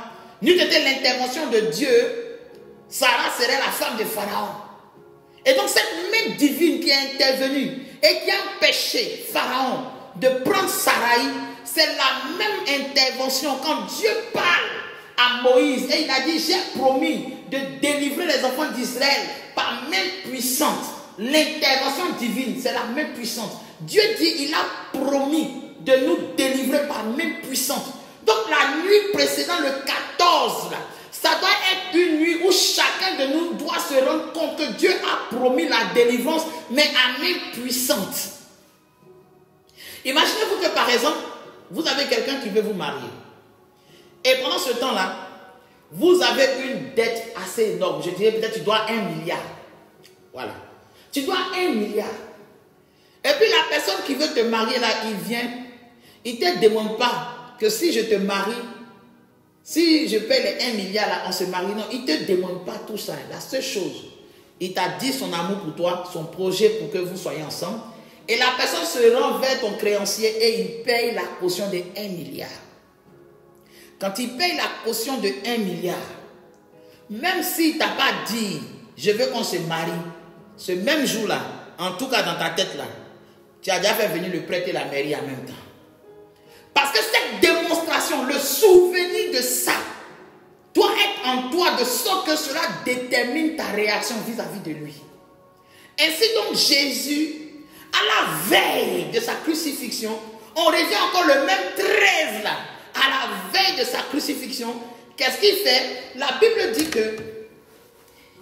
N'eût été l'intervention de Dieu, Sarah serait la femme de Pharaon. Et donc cette main divine qui est intervenue et qui a empêché Pharaon de prendre Sarai, c'est la même intervention quand Dieu parle à Moïse et il a dit: j'ai promis de délivrer les enfants d'Israël par main puissante. L'intervention divine, c'est la main puissante. Dieu dit, il a promis de nous délivrer par main puissante. Donc la nuit précédant le 14, là, ça doit être une nuit où chacun de nous doit se rendre compte que Dieu a promis la délivrance, mais à main puissante. Imaginez-vous que par exemple, vous avez quelqu'un qui veut vous marier. Et pendant ce temps-là, vous avez une dette assez énorme. Je dirais peut-être tu dois 1 milliard. Voilà. Tu dois 1 milliard. Et puis la personne qui veut te marier là, il vient. Il ne te demande pas que si je te marie, si je paye les 1 milliard là, on se marie. Non, il ne te demande pas tout ça. La seule chose, il t'a dit son amour pour toi, son projet pour que vous soyez ensemble. Et la personne se rend vers ton créancier et il paye la caution de 1 milliard. Quand il paye la caution de 1 milliard, même s'il ne t'a pas dit, je veux qu'on se marie, ce même jour-là, en tout cas dans ta tête là, tu as déjà fait venir le prêtre et la mairie en même temps. Parce que cette démonstration, le souvenir de ça, doit être en toi de sorte que cela détermine ta réaction vis-à-vis de lui. Ainsi donc Jésus, à la veille de sa crucifixion, on revient encore le même 13 là, à la veille de sa crucifixion, qu'est-ce qu'il fait? La Bible dit que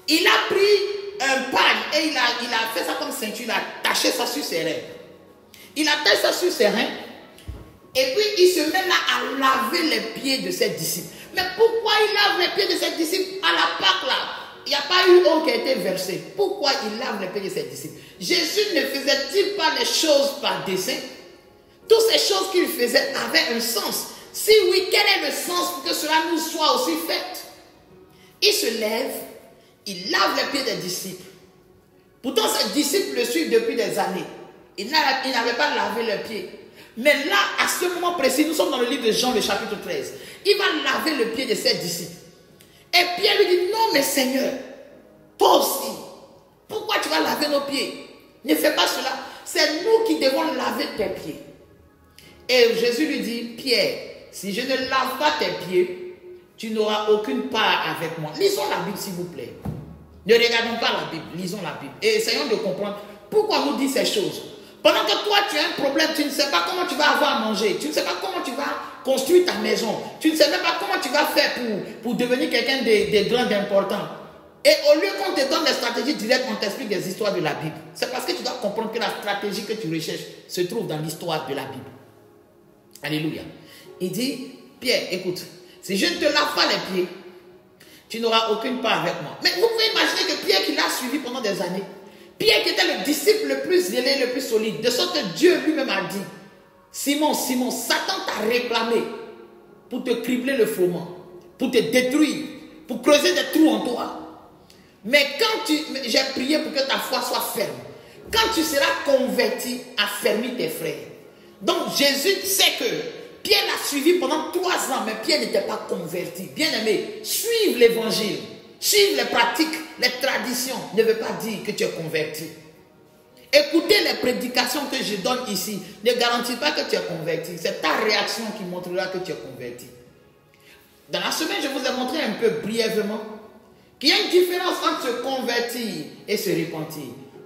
il a pris un pagne et il a fait ça comme ceinture, il a attaché ça sur ses reins. Il attache ça sur ses reins et puis il se met là à laver les pieds de ses disciples. Mais pourquoi il lave les pieds de ses disciples à la Pâque là? Il n'y a pas eu eau qui a été versée. Pourquoi il lave les pieds de ses disciples? Jésus ne faisait-il pas les choses par dessein? Toutes ces choses qu'il faisait avaient un sens. Si oui, quel est le sens pour que cela nous soit aussi fait? Il se lève, il lave les pieds des disciples. Pourtant, ses disciples le suivent depuis des années. Il n'avait pas lavé leurs pieds. Mais là, à ce moment précis, nous sommes dans le livre de Jean, le chapitre 13. Il va laver le pied de ses disciples. Et Pierre lui dit: non, mais Seigneur, toi aussi, pourquoi tu vas laver nos pieds? Ne fais pas cela. C'est nous qui devons laver tes pieds. Et Jésus lui dit: Pierre, si je ne lave pas tes pieds, tu n'auras aucune part avec moi. Lisons la Bible, s'il vous plaît. Ne regardons pas la Bible, lisons la Bible. Et essayons de comprendre pourquoi nous dit ces choses. Pendant que toi, tu as un problème, tu ne sais pas comment tu vas avoir à manger. Tu ne sais pas comment tu vas construire ta maison. Tu ne sais même pas comment tu vas faire pour devenir quelqu'un de grand, d'important. Et au lieu qu'on te donne des stratégies directes, on t'explique des histoires de la Bible. C'est parce que tu dois comprendre que la stratégie que tu recherches se trouve dans l'histoire de la Bible. Alléluia. Il dit: Pierre, écoute, si je ne te lave pas les pieds, tu n'auras aucune part avec moi. Mais vous pouvez imaginer que Pierre, qui l'a suivi pendant des années, Pierre qui était le disciple le plus zélé, le plus solide, de sorte que Dieu lui-même a dit: Simon, Simon, Satan t'a réclamé pour te cribler le froment, pour te détruire, pour creuser des trous en toi. Mais quand j'ai prié pour que ta foi soit ferme, quand tu seras converti, affermis tes frères. Donc Jésus sait que Pierre l'a suivi pendant 3 ans, mais Pierre n'était pas converti. Bien aimé, suivre l'évangile, suivre les pratiques, les traditions ne veut pas dire que tu es converti. Écouter les prédications que je donne ici ne garantit pas que tu es converti. C'est ta réaction qui montrera que tu es converti. Dans la semaine, je vous ai montré un peu brièvement qu'il y a une différence entre se convertir et se repentir.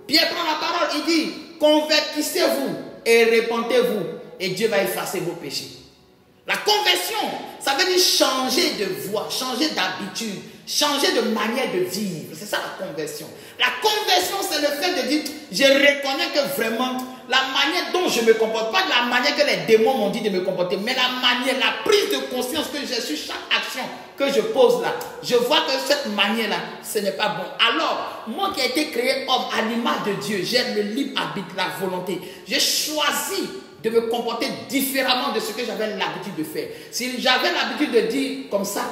Pierre prend la parole, il dit: convertissez-vous et repentez-vous et Dieu va effacer vos péchés. La conversion, ça veut dire changer de voie, changer d'habitude, changer de manière de vivre. C'est ça la conversion. La conversion, c'est le fait de dire: je reconnais que vraiment la manière dont je me comporte, pas de la manière que les démons m'ont dit de me comporter, mais la manière, la prise de conscience que j'ai sur chaque action que je pose là. Je vois que cette manière-là, ce n'est pas bon. Alors, moi qui ai été créé homme à l'image de Dieu, j'ai le libre arbitre, la volonté. J'ai choisi de me comporter différemment de ce que j'avais l'habitude de faire. Si j'avais l'habitude de dire comme ça,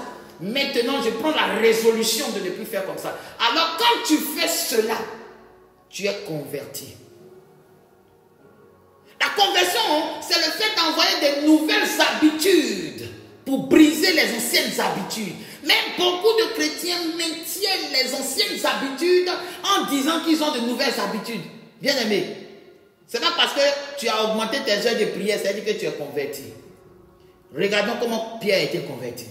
Maintenant, je prends la résolution de ne plus faire comme ça. Alors, quand tu fais cela, tu es converti. La conversion, c'est le fait d'envoyer des nouvelles habitudes pour briser les anciennes habitudes. Même beaucoup de chrétiens maintiennent les anciennes habitudes en disant qu'ils ont de nouvelles habitudes. Bien aimé, c'est pas parce que tu as augmenté tes heures de prière, c'est-à-dire que tu es converti. Regardons comment Pierre a été converti.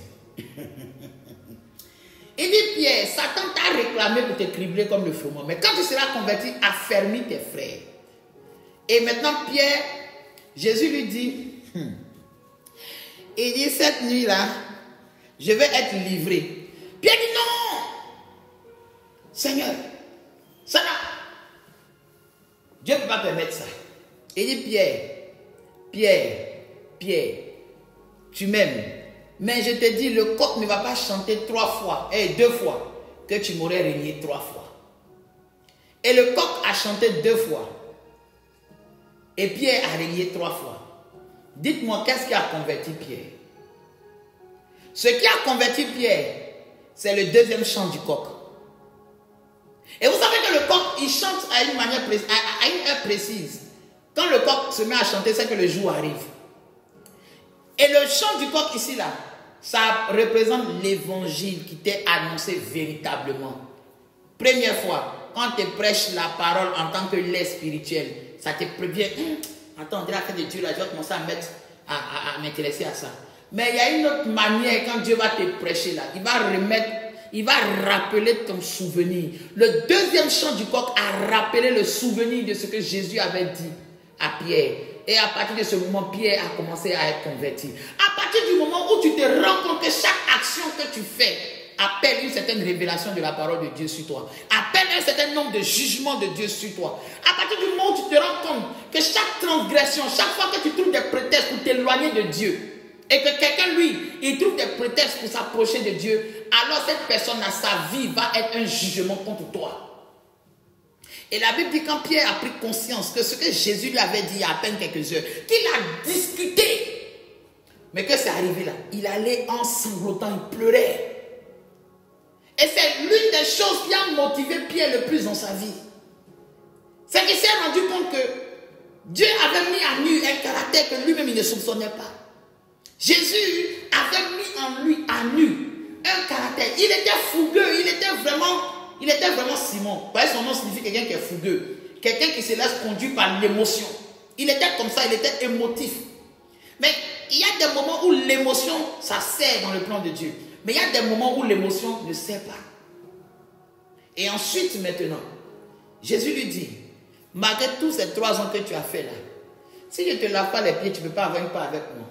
Il dit, Pierre, Satan t'a réclamé pour te cribler comme le froment. Mais quand tu seras converti, affermis tes frères. Et maintenant, Pierre, Jésus lui dit, il dit, cette nuit-là, je vais être livré. Pierre dit, non, Seigneur, ça là, Dieu ne peut pas permettre ça. Il dit, Pierre, tu m'aimes. Mais je te dis, le coq ne va pas chanter 3 fois, et 2 fois, que tu m'aurais régné 3 fois. Et le coq a chanté 2 fois. Et Pierre a régné 3 fois. Dites-moi, qu'est-ce qui a converti Pierre? Ce qui a converti Pierre, c'est le deuxième chant du coq. Et vous savez que le coq, il chante à une manière précise, à une heure précise. Quand le coq se met à chanter, c'est que le jour arrive. Et le chant du coq ici, là, ça représente l'évangile qui t'est annoncé véritablement. Première fois, quand tu prêches la parole en tant que lait spirituel, ça te prévient. Attends, on dirait la fin de Dieu, là, je vais commencer à m'intéresser à ça. Mais il y a une autre manière, quand Dieu va te prêcher, là, il va rappeler ton souvenir. Le deuxième chant du coq a rappelé le souvenir de ce que Jésus avait dit à Pierre. Et à partir de ce moment, Pierre a commencé à être converti. À partir du moment où tu te rends compte que chaque action que tu fais appelle une certaine révélation de la parole de Dieu sur toi. Appelle un certain nombre de jugements de Dieu sur toi. À partir du moment où tu te rends compte que chaque transgression, chaque fois que tu trouves des prétextes pour t'éloigner de Dieu, et que quelqu'un, lui, il trouve des prétextes pour s'approcher de Dieu, alors cette personne, à sa vie, va être un jugement contre toi. Et la Bible dit, quand Pierre a pris conscience que ce que Jésus lui avait dit il y a à peine quelques heures, qu'il a discuté, mais que c'est arrivé là, il allait en sanglotant, il pleurait. Et c'est l'une des choses qui a motivé Pierre le plus dans sa vie. C'est qu'il s'est rendu compte que Dieu avait mis à nu un caractère que lui-même il ne soupçonnait pas. Jésus avait mis en lui à nu un caractère. Il était fougueux, il était vraiment Simon. Vous voyez, son nom signifie quelqu'un qui est fougueux. Quelqu'un qui se laisse conduire par l'émotion. Il était comme ça, il était émotif. Mais il y a des moments où l'émotion, ça sert dans le plan de Dieu. Mais il y a des moments où l'émotion ne sert pas. Et ensuite, maintenant, Jésus lui dit, malgré tous ces 3 ans que tu as fait là, si je ne te lave pas les pieds, tu ne peux pas avoir une part avec moi.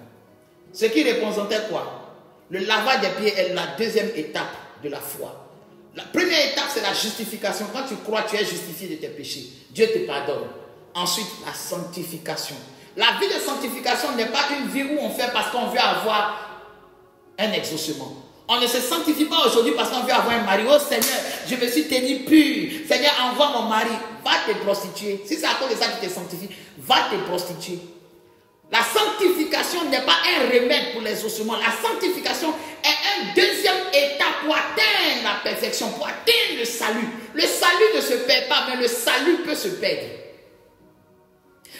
Ce qui représentait quoi? Le lavage des pieds est la deuxième étape de la foi. La première étape, c'est la justification. Quand tu crois, tu es justifié de tes péchés. Dieu te pardonne. Ensuite, la sanctification. La vie de sanctification n'est pas une vie où on fait parce qu'on veut avoir un exaucement. On ne se sanctifie pas aujourd'hui parce qu'on veut avoir un mari. Oh Seigneur, je me suis tenu pur. Seigneur, envoie mon mari. Va te prostituer. Si c'est à cause de ça que tu te sanctifies, va te prostituer. La sanctification n'est pas un remède pour l'exaucement. La sanctification est une deuxième étape pour atteindre la perfection, pour atteindre le salut. Le salut ne se perd pas, mais le salut peut se perdre.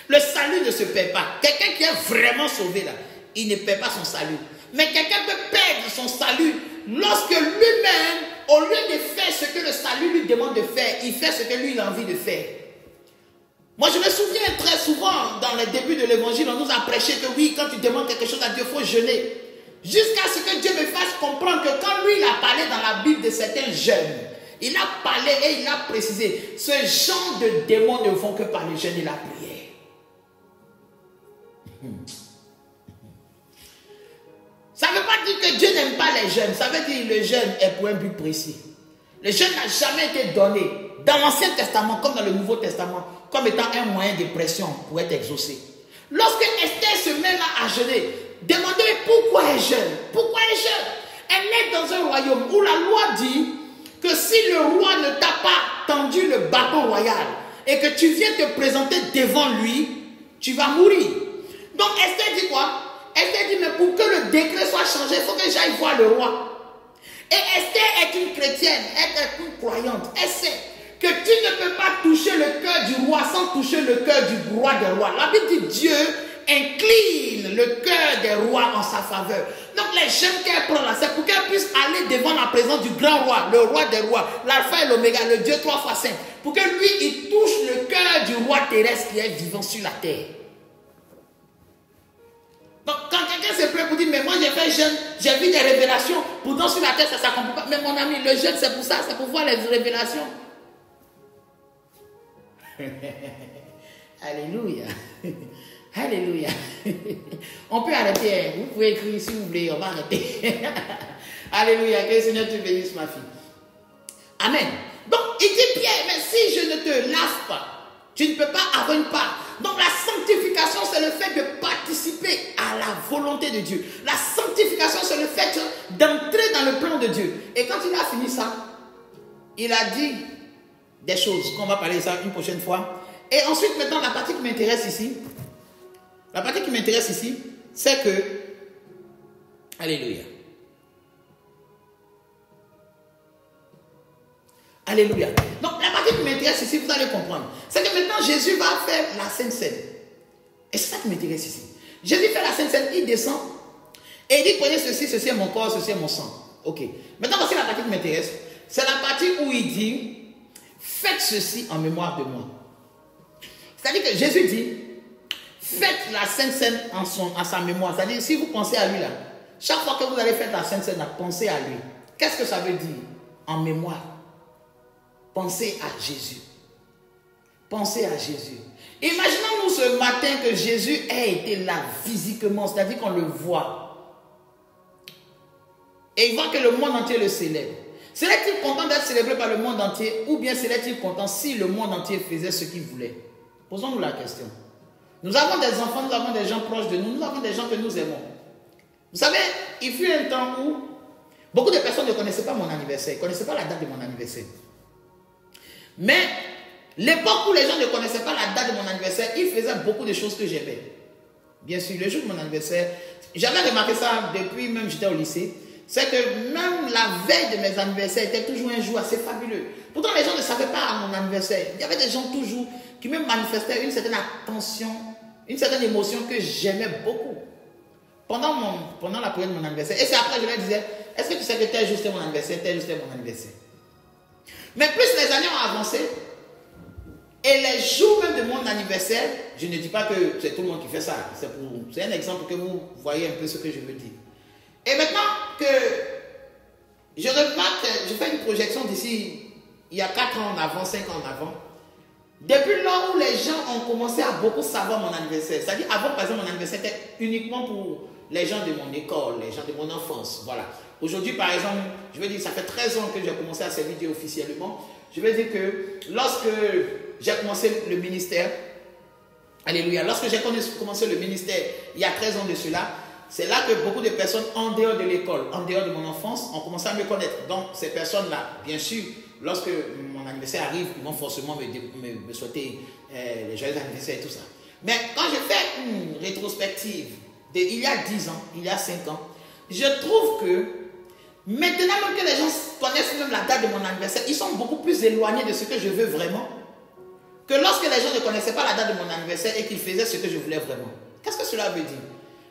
Le salut ne se perd pas. Quelqu'un qui est vraiment sauvé là, il ne perd pas son salut. Mais quelqu'un peut perdre son salut lorsque lui-même, au lieu de faire ce que le salut lui demande de faire, il fait ce que lui il a envie de faire. Moi, je me souviens très souvent, dans les débuts de l'évangile, on nous a prêché que oui, quand tu demandes quelque chose à Dieu, il faut jeûner. Jusqu'à ce que Dieu me fasse comprendre que quand lui, il a parlé dans la Bible de certains jeûnes, il a parlé et il a précisé, ce genre de démons ne vont que par le jeûne et la prière. Ça ne veut pas dire que Dieu n'aime pas les jeûnes. Ça veut dire que le jeûne est pour un but précis. Le jeûne n'a jamais été donné dans l'Ancien Testament comme dans le Nouveau Testament comme étant un moyen de pression pour être exaucé. Lorsque Esther se met là à jeûner, demandez pourquoi elle jeûne. Pourquoi elle jeûne? Elle est dans un royaume où la loi dit que si le roi ne t'a pas tendu le bâton royal et que tu viens te présenter devant lui, tu vas mourir. Donc Esther dit quoi? Esther dit, mais pour que le décret soit changé, il faut que j'aille voir le roi. Et Esther est une chrétienne, elle est une croyante. Elle sait que tu ne peux pas toucher le cœur du roi sans toucher le cœur du roi des rois. La Bible dit Dieu incline le cœur des rois en sa faveur. Donc les gemmes qu'elle prend là, c'est pour qu'elle puisse aller devant la présence du grand roi, le roi des rois, l'alpha et l'oméga, le Dieu 3 fois 5. Pour que lui, il touche le cœur du roi terrestre qui est vivant sur la terre. Donc quand quelqu'un se plaît pour dire, mais moi j'ai fait jeûne, j'ai vu des révélations, pourtant sur la terre ça ne s'accomplit pas. Mais mon ami, le jeûne c'est pour ça, c'est pour voir les révélations. Alléluia. Alléluia. On peut arrêter. Vous pouvez écrire si vous voulez. On va arrêter. Alléluia. Que le Seigneur te bénisse, ma fille. Amen. Donc, il dit Pierre, mais si je ne te lave pas, tu ne peux pas avoir une part. Donc, la sanctification, c'est le fait de participer à la volonté de Dieu. La sanctification, c'est le fait d'entrer dans le plan de Dieu. Et quand il a fini ça, il a dit des choses, qu'on va parler de ça une prochaine fois. Et ensuite, maintenant, la partie qui m'intéresse ici, c'est que, alléluia. Alléluia. Donc, la partie qui m'intéresse ici, vous allez comprendre. C'est que maintenant, Jésus va faire la Sainte Seine. Et c'est ça qui m'intéresse ici. Jésus fait la Sainte Seine, il descend. Et il dit, prenez ceci, ceci est mon corps, ceci est mon sang. Ok. Maintenant, voici la partie qui m'intéresse. C'est la partie où il dit, faites ceci en mémoire de moi. C'est-à-dire que Jésus dit, faites la Sainte Seine en sa mémoire. C'est-à-dire, si vous pensez à lui là, chaque fois que vous allez faire la Sainte Seine, pensez à lui. Qu'est-ce que ça veut dire? En mémoire. Pensez à Jésus. Pensez à Jésus. Imaginons-nous ce matin que Jésus ait été là physiquement, c'est-à-dire qu'on le voit. Et il voit que le monde entier le célèbre. Serait-il content d'être célébré par le monde entier ou bien serait-il content si le monde entier faisait ce qu'il voulait? Posons-nous la question. Nous avons des enfants, nous avons des gens proches de nous, nous avons des gens que nous aimons. Vous savez, il fut un temps où beaucoup de personnes ne connaissaient pas mon anniversaire, ils ne connaissaient pas la date de mon anniversaire. Mais l'époque où les gens ne connaissaient pas la date de mon anniversaire, ils faisaient beaucoup de choses que j'aimais. Bien sûr, le jour de mon anniversaire, j'avais remarqué ça depuis même j'étais au lycée, c'est que même la veille de mes anniversaires était toujours un jour assez fabuleux. Pourtant, les gens ne savaient pas à mon anniversaire. Il y avait des gens toujours qui me manifestaient une certaine attention, une certaine émotion que j'aimais beaucoup. Pendant la période de mon anniversaire. Et c'est après que je leur disais, est-ce que tu sais que tel jour c'était mon anniversaire, tel jour c'était mon anniversaire. Mais plus les années ont avancé, et les jours même de mon anniversaire, je ne dis pas que c'est tout le monde qui fait ça. C'est un exemple que vous voyez un peu ce que je veux dire. Et maintenant que je remarque, je fais une projection d'ici, il y a 4 ans en avant, 5 ans en avant. Depuis lors où les gens ont commencé à beaucoup savoir mon anniversaire, c'est-à-dire avant par exemple mon anniversaire était uniquement pour les gens de mon école, les gens de mon enfance, voilà. Aujourd'hui par exemple, je veux dire ça fait 13 ans que j'ai commencé à servir Dieu officiellement. Je veux dire que lorsque j'ai commencé le ministère, alléluia, lorsque j'ai commencé le ministère il y a 13 ans de cela, c'est là que beaucoup de personnes en dehors de l'école, en dehors de mon enfance, ont commencé à me connaître. Donc ces personnes-là, bien sûr, lorsque mon anniversaire arrive, ils vont forcément me souhaiter les joyeux anniversaires et tout ça. Mais quand je fais une rétrospective il y a 10 ans, il y a 5 ans, je trouve que maintenant même que les gens connaissent même la date de mon anniversaire, ils sont beaucoup plus éloignés de ce que je veux vraiment que lorsque les gens ne connaissaient pas la date de mon anniversaire et qu'ils faisaient ce que je voulais vraiment. Qu'est-ce que cela veut dire?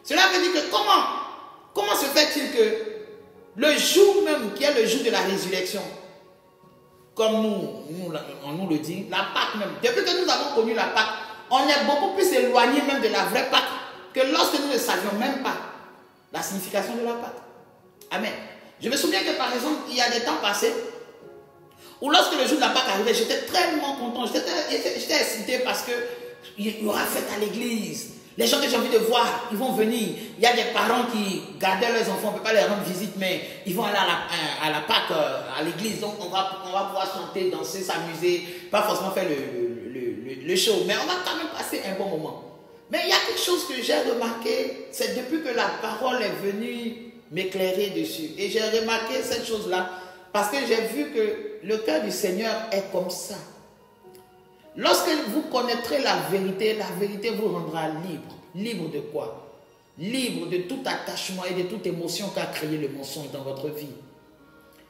Cela veut dire que comment se fait-il que le jour même qui est le jour de la résurrection, comme on nous le dit, la Pâque même, depuis que nous avons connu la Pâque, on est beaucoup plus éloigné même de la vraie Pâque que lorsque nous ne savions même pas la signification de la Pâque. Amen. Je me souviens que par exemple, il y a des temps passés, où lorsque le jour de la Pâque arrivait, j'étais tellement content, j'étais excité parce qu'il y aura fête à l'église. Les gens que j'ai envie de voir, ils vont venir. Il y a des parents qui gardaient leurs enfants, on ne peut pas leur rendre visite, mais ils vont aller à la Pâque, à l'église. Donc on va pouvoir chanter, danser, s'amuser, pas forcément faire le show, mais on va quand même passer un bon moment. Mais il y a quelque chose que j'ai remarqué, c'est depuis que la parole est venue m'éclairer dessus. Et j'ai remarqué cette chose-là, parce que j'ai vu que le cœur du Seigneur est comme ça. Lorsque vous connaîtrez la vérité vous rendra libre. Libre de quoi? Libre de tout attachement et de toute émotion qu'a créé le mensonge dans votre vie.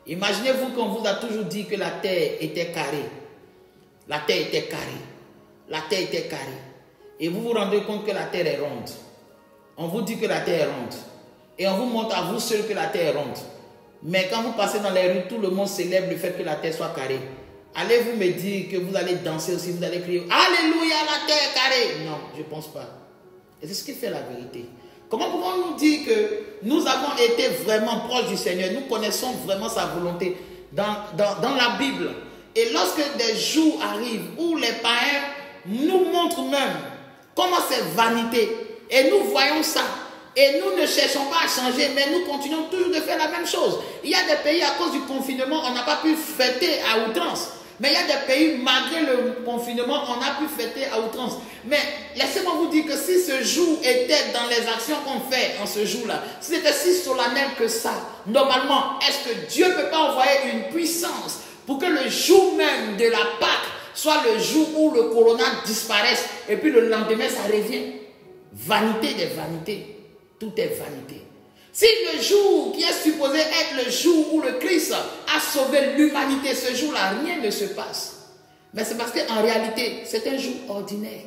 Imaginez-vous qu'on vous a toujours dit que la terre était carrée. La terre était carrée. La terre était carrée. Et vous vous rendez compte que la terre est ronde. On vous dit que la terre est ronde. Et on vous montre à vous seul que la terre est ronde. Mais quand vous passez dans les rues, tout le monde célèbre le fait que la terre soit carrée. Allez-vous me dire que vous allez danser aussi, vous allez crier « Alléluia, la terre est carrée !» Non, je ne pense pas. Et c'est ce qui fait la vérité. Comment pouvons-nous dire que nous avons été vraiment proches du Seigneur, nous connaissons vraiment sa volonté dans la Bible. Et lorsque des jours arrivent où les païens nous montrent même comment c'est vanité, et nous voyons ça, et nous ne cherchons pas à changer, mais nous continuons toujours de faire la même chose. Il y a des pays, à cause du confinement, on n'a pas pu fêter à outrance. Mais il y a des pays, malgré le confinement, on a pu fêter à outrance. Mais laissez-moi vous dire que si ce jour était dans les actions qu'on fait en ce jour-là, si c'était si solennel que ça, normalement, est-ce que Dieu ne peut pas envoyer une puissance pour que le jour même de la Pâque soit le jour où le corona disparaisse et puis le lendemain ça revient? Vanité des vanités, tout est vanité. Si le jour qui est supposé être le jour où le Christ a sauvé l'humanité, ce jour-là, rien ne se passe. Mais c'est parce qu'en réalité, c'est un jour ordinaire.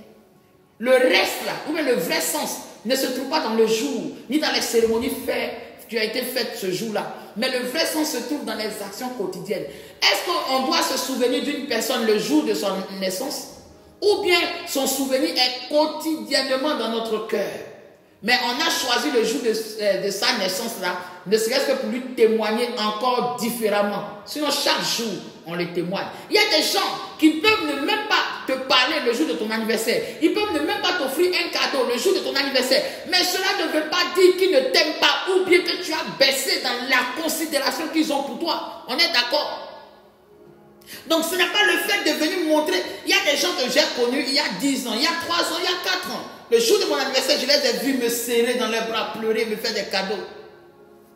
Le reste là, ou bien le vrai sens, ne se trouve pas dans le jour, ni dans les cérémonies qui ont été faites ce jour-là. Mais le vrai sens se trouve dans les actions quotidiennes. Est-ce qu'on doit se souvenir d'une personne le jour de son naissance? Ou bien son souvenir est quotidiennement dans notre cœur? Mais on a choisi le jour de sa naissance là, ne serait-ce que pour lui témoigner encore différemment. Sinon chaque jour, on le témoigne. Il y a des gens qui ne peuvent même pas te parler le jour de ton anniversaire. Ils peuvent même pas t'offrir un cadeau le jour de ton anniversaire. Mais cela ne veut pas dire qu'ils ne t'aiment pas ou bien que tu as baissé dans la considération qu'ils ont pour toi. On est d'accord? Donc ce n'est pas le fait de venir montrer. Il y a des gens que j'ai connus il y a 10 ans, il y a 3 ans, il y a 4 ans. Le jour de mon anniversaire, je les ai vus me serrer dans les bras, pleurer, me faire des cadeaux.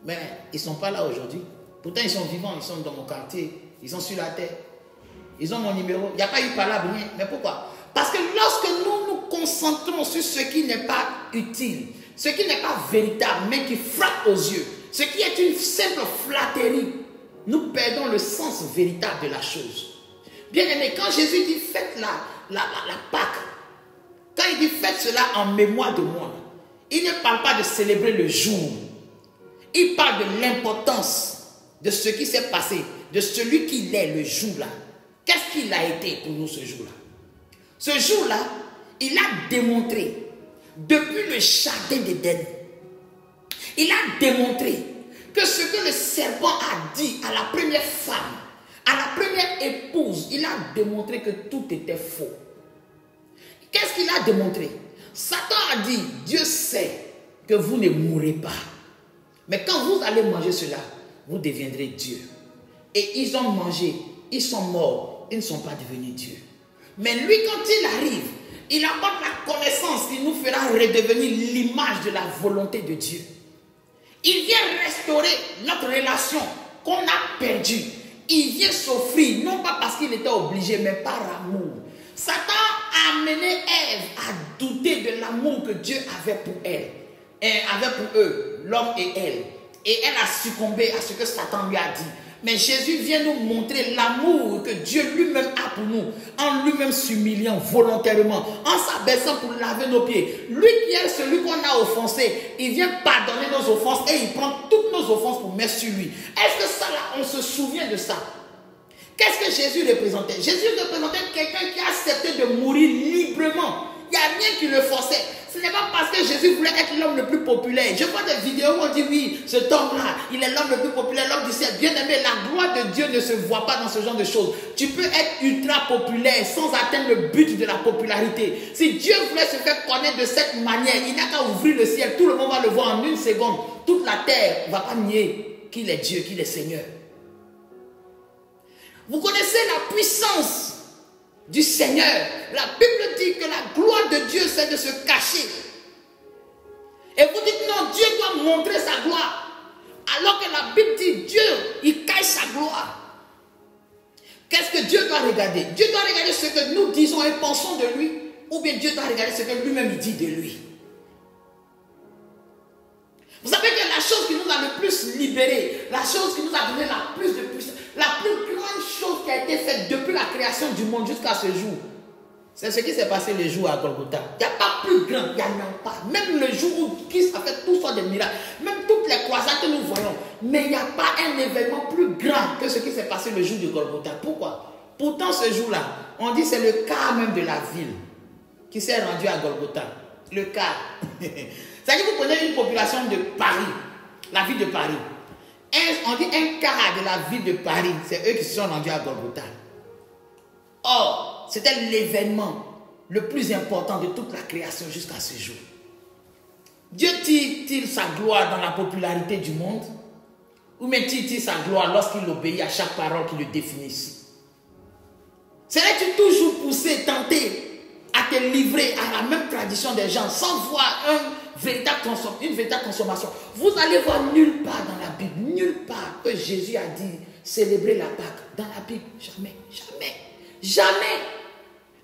Mais ils ne sont pas là aujourd'hui. Pourtant, ils sont vivants, ils sont dans mon quartier, ils sont sur la terre. Ils ont mon numéro. Il n'y a pas eu palabre, rien. Mais pourquoi? Parce que lorsque nous nous concentrons sur ce qui n'est pas utile, ce qui n'est pas véritable, mais qui frappe aux yeux, ce qui est une simple flatterie, nous perdons le sens véritable de la chose. Bien aimé, quand Jésus dit faites la Pâque, quand il dit faites cela en mémoire de moi, il ne parle pas de célébrer le jour. Il parle de l'importance de ce qui s'est passé, de celui qu'il est le jour-là. Qu'est-ce qu'il a été pour nous ce jour-là? Ce jour-là, il a démontré, depuis le jardin d'Éden, il a démontré que ce que le serpent a dit à la première femme, à la première épouse, il a démontré que tout était faux. Qu'est-ce qu'il a démontré? Satan a dit, Dieu sait que vous ne mourrez pas. Mais quand vous allez manger cela, vous deviendrez Dieu. Et ils ont mangé, ils sont morts, ils ne sont pas devenus Dieu. Mais lui, quand il arrive, il apporte la connaissance qui nous fera redevenir l'image de la volonté de Dieu. Il vient restaurer notre relation qu'on a perdue. Il vient s'offrir, non pas parce qu'il était obligé, mais par amour. Satan a amené Ève à douter de l'amour que Dieu avait pour elle, et avait pour eux, l'homme et elle. Et elle a succombé à ce que Satan lui a dit. Mais Jésus vient nous montrer l'amour que Dieu lui-même a pour nous, en lui-même s'humiliant volontairement, en s'abaissant pour laver nos pieds. Lui qui est celui qu'on a offensé, il vient pardonner nos offenses et il prend toutes nos offenses pour mettre sur lui. Est-ce que ça là, on se souvient de ça? Qu'est-ce que Jésus représentait? Jésus représentait quelqu'un qui a accepté de mourir librement. Il n'y a rien qui le forçait. Ce n'est pas parce que Jésus voulait être l'homme le plus populaire. Je vois des vidéos où on dit oui, cet homme-là, il est l'homme le plus populaire, l'homme du ciel. Bien aimé, la gloire de Dieu ne se voit pas dans ce genre de choses. Tu peux être ultra populaire sans atteindre le but de la popularité. Si Dieu voulait se faire connaître de cette manière, il n'a qu'à ouvrir le ciel. Tout le monde va le voir en une seconde. Toute la terre ne va pas nier qu'il est Dieu, qu'il est Seigneur. Vous connaissez la puissance du Seigneur. La Bible dit que la gloire de Dieu, c'est de se cacher. Et vous dites non, Dieu doit montrer sa gloire. Alors que la Bible dit Dieu, il cache sa gloire. Qu'est-ce que Dieu doit regarder? Dieu doit regarder ce que nous disons et pensons de lui, ou bien Dieu doit regarder ce que lui-même dit de lui. Vous savez que la chose qui nous a le plus libérés, la chose qui nous a donné la plus de puissance, création du monde jusqu'à ce jour, c'est ce qui s'est passé le jour à Golgotha. Il n'y a pas plus grand, il n'y en a pas. Même le jour où Christ a fait tout sortes de miracles, même toutes les croisades que nous voyons, mais il n'y a pas un événement plus grand que ce qui s'est passé le jour de Golgotha. Pourquoi? Pourtant ce jour-là, on dit c'est le quart même de la ville qui s'est rendu à Golgotha. Le quart. C'est-à-dire que vous prenez une population de Paris, la ville de Paris. On dit un quart de la ville de Paris, c'est eux qui se sont rendus à Golgotha. Or, c'était l'événement le plus important de toute la création jusqu'à ce jour. Dieu tire-t-il sa gloire dans la popularité du monde? Ou bien tire-t-il sa gloire lorsqu'il obéit à chaque parole qui le définit? Serais-tu toujours poussé, tenté à te livrer à la même tradition des gens sans voir une véritable consommation? Vous allez voir nulle part dans la Bible, nulle part que Jésus a dit célébrer la Pâque. Dans la Bible, jamais, jamais, jamais.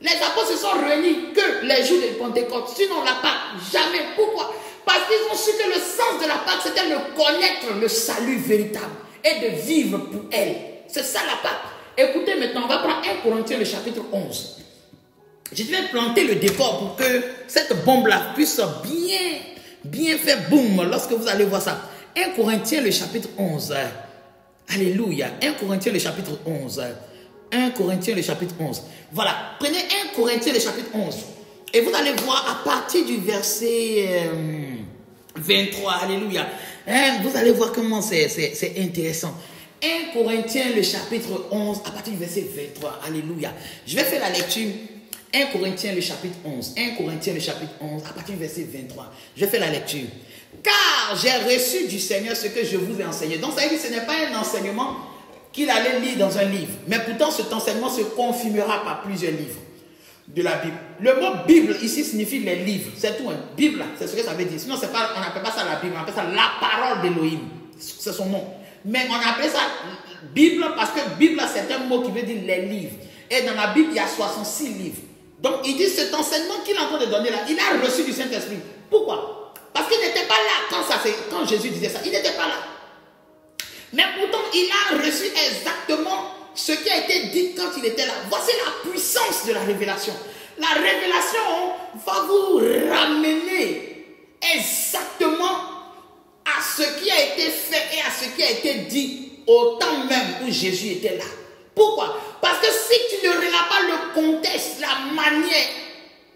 Les apôtres se sont réunis que les jours de Pentecôte, sinon la Pâque, jamais. Pourquoi? Parce qu'ils ont su que le sens de la Pâque, c'était de connaître le salut véritable et de vivre pour elle. C'est ça la Pâque. Écoutez maintenant, on va prendre 1 Corinthiens le chapitre 11. Je vais planter le décor pour que cette bombe-là puisse bien faire boum lorsque vous allez voir ça. 1 Corinthiens le chapitre 11. Alléluia. 1 Corinthiens le chapitre 11. 1 Corinthiens le chapitre 11. Voilà. Prenez 1 Corinthiens le chapitre 11. Et vous allez voir à partir du verset 23. Alléluia. Vous allez voir comment c'est intéressant. 1 Corinthiens le chapitre 11 à partir du verset 23. Alléluia. Je vais faire la lecture. 1 Corinthiens le chapitre 11. 1 Corinthiens le chapitre 11 à partir du verset 23. Je fais la lecture. Car j'ai reçu du Seigneur ce que je vous ai enseigné. Donc ça veut dire que ce n'est pas un enseignement qu'il allait lire dans un livre. Mais pourtant cet enseignement se confirmera par plusieurs livres de la Bible. Le mot Bible ici signifie les livres. C'est tout. Bible, c'est ce que ça veut dire. Sinon pas, on n'appelle pas ça la Bible. On appelle ça la parole d'Élohim. C'est son nom. Mais on appelle ça Bible parce que Bible c'est un mot qui veut dire les livres. Et dans la Bible il y a 66 livres. Donc il dit cet enseignement qu'il est en train de donner là, il a reçu du Saint-Esprit. Pourquoi? Parce qu'il n'était pas là quand Jésus disait ça. Il n'était pas là. Mais pourtant il a reçu exactement ce qui a été dit quand il était là. Voici la puissance de la révélation. La révélation va vous ramener exactement à ce qui a été fait et à ce qui a été dit au temps même où Jésus était là. Pourquoi? Parce que si tu ne regardes pas le contexte, la manière,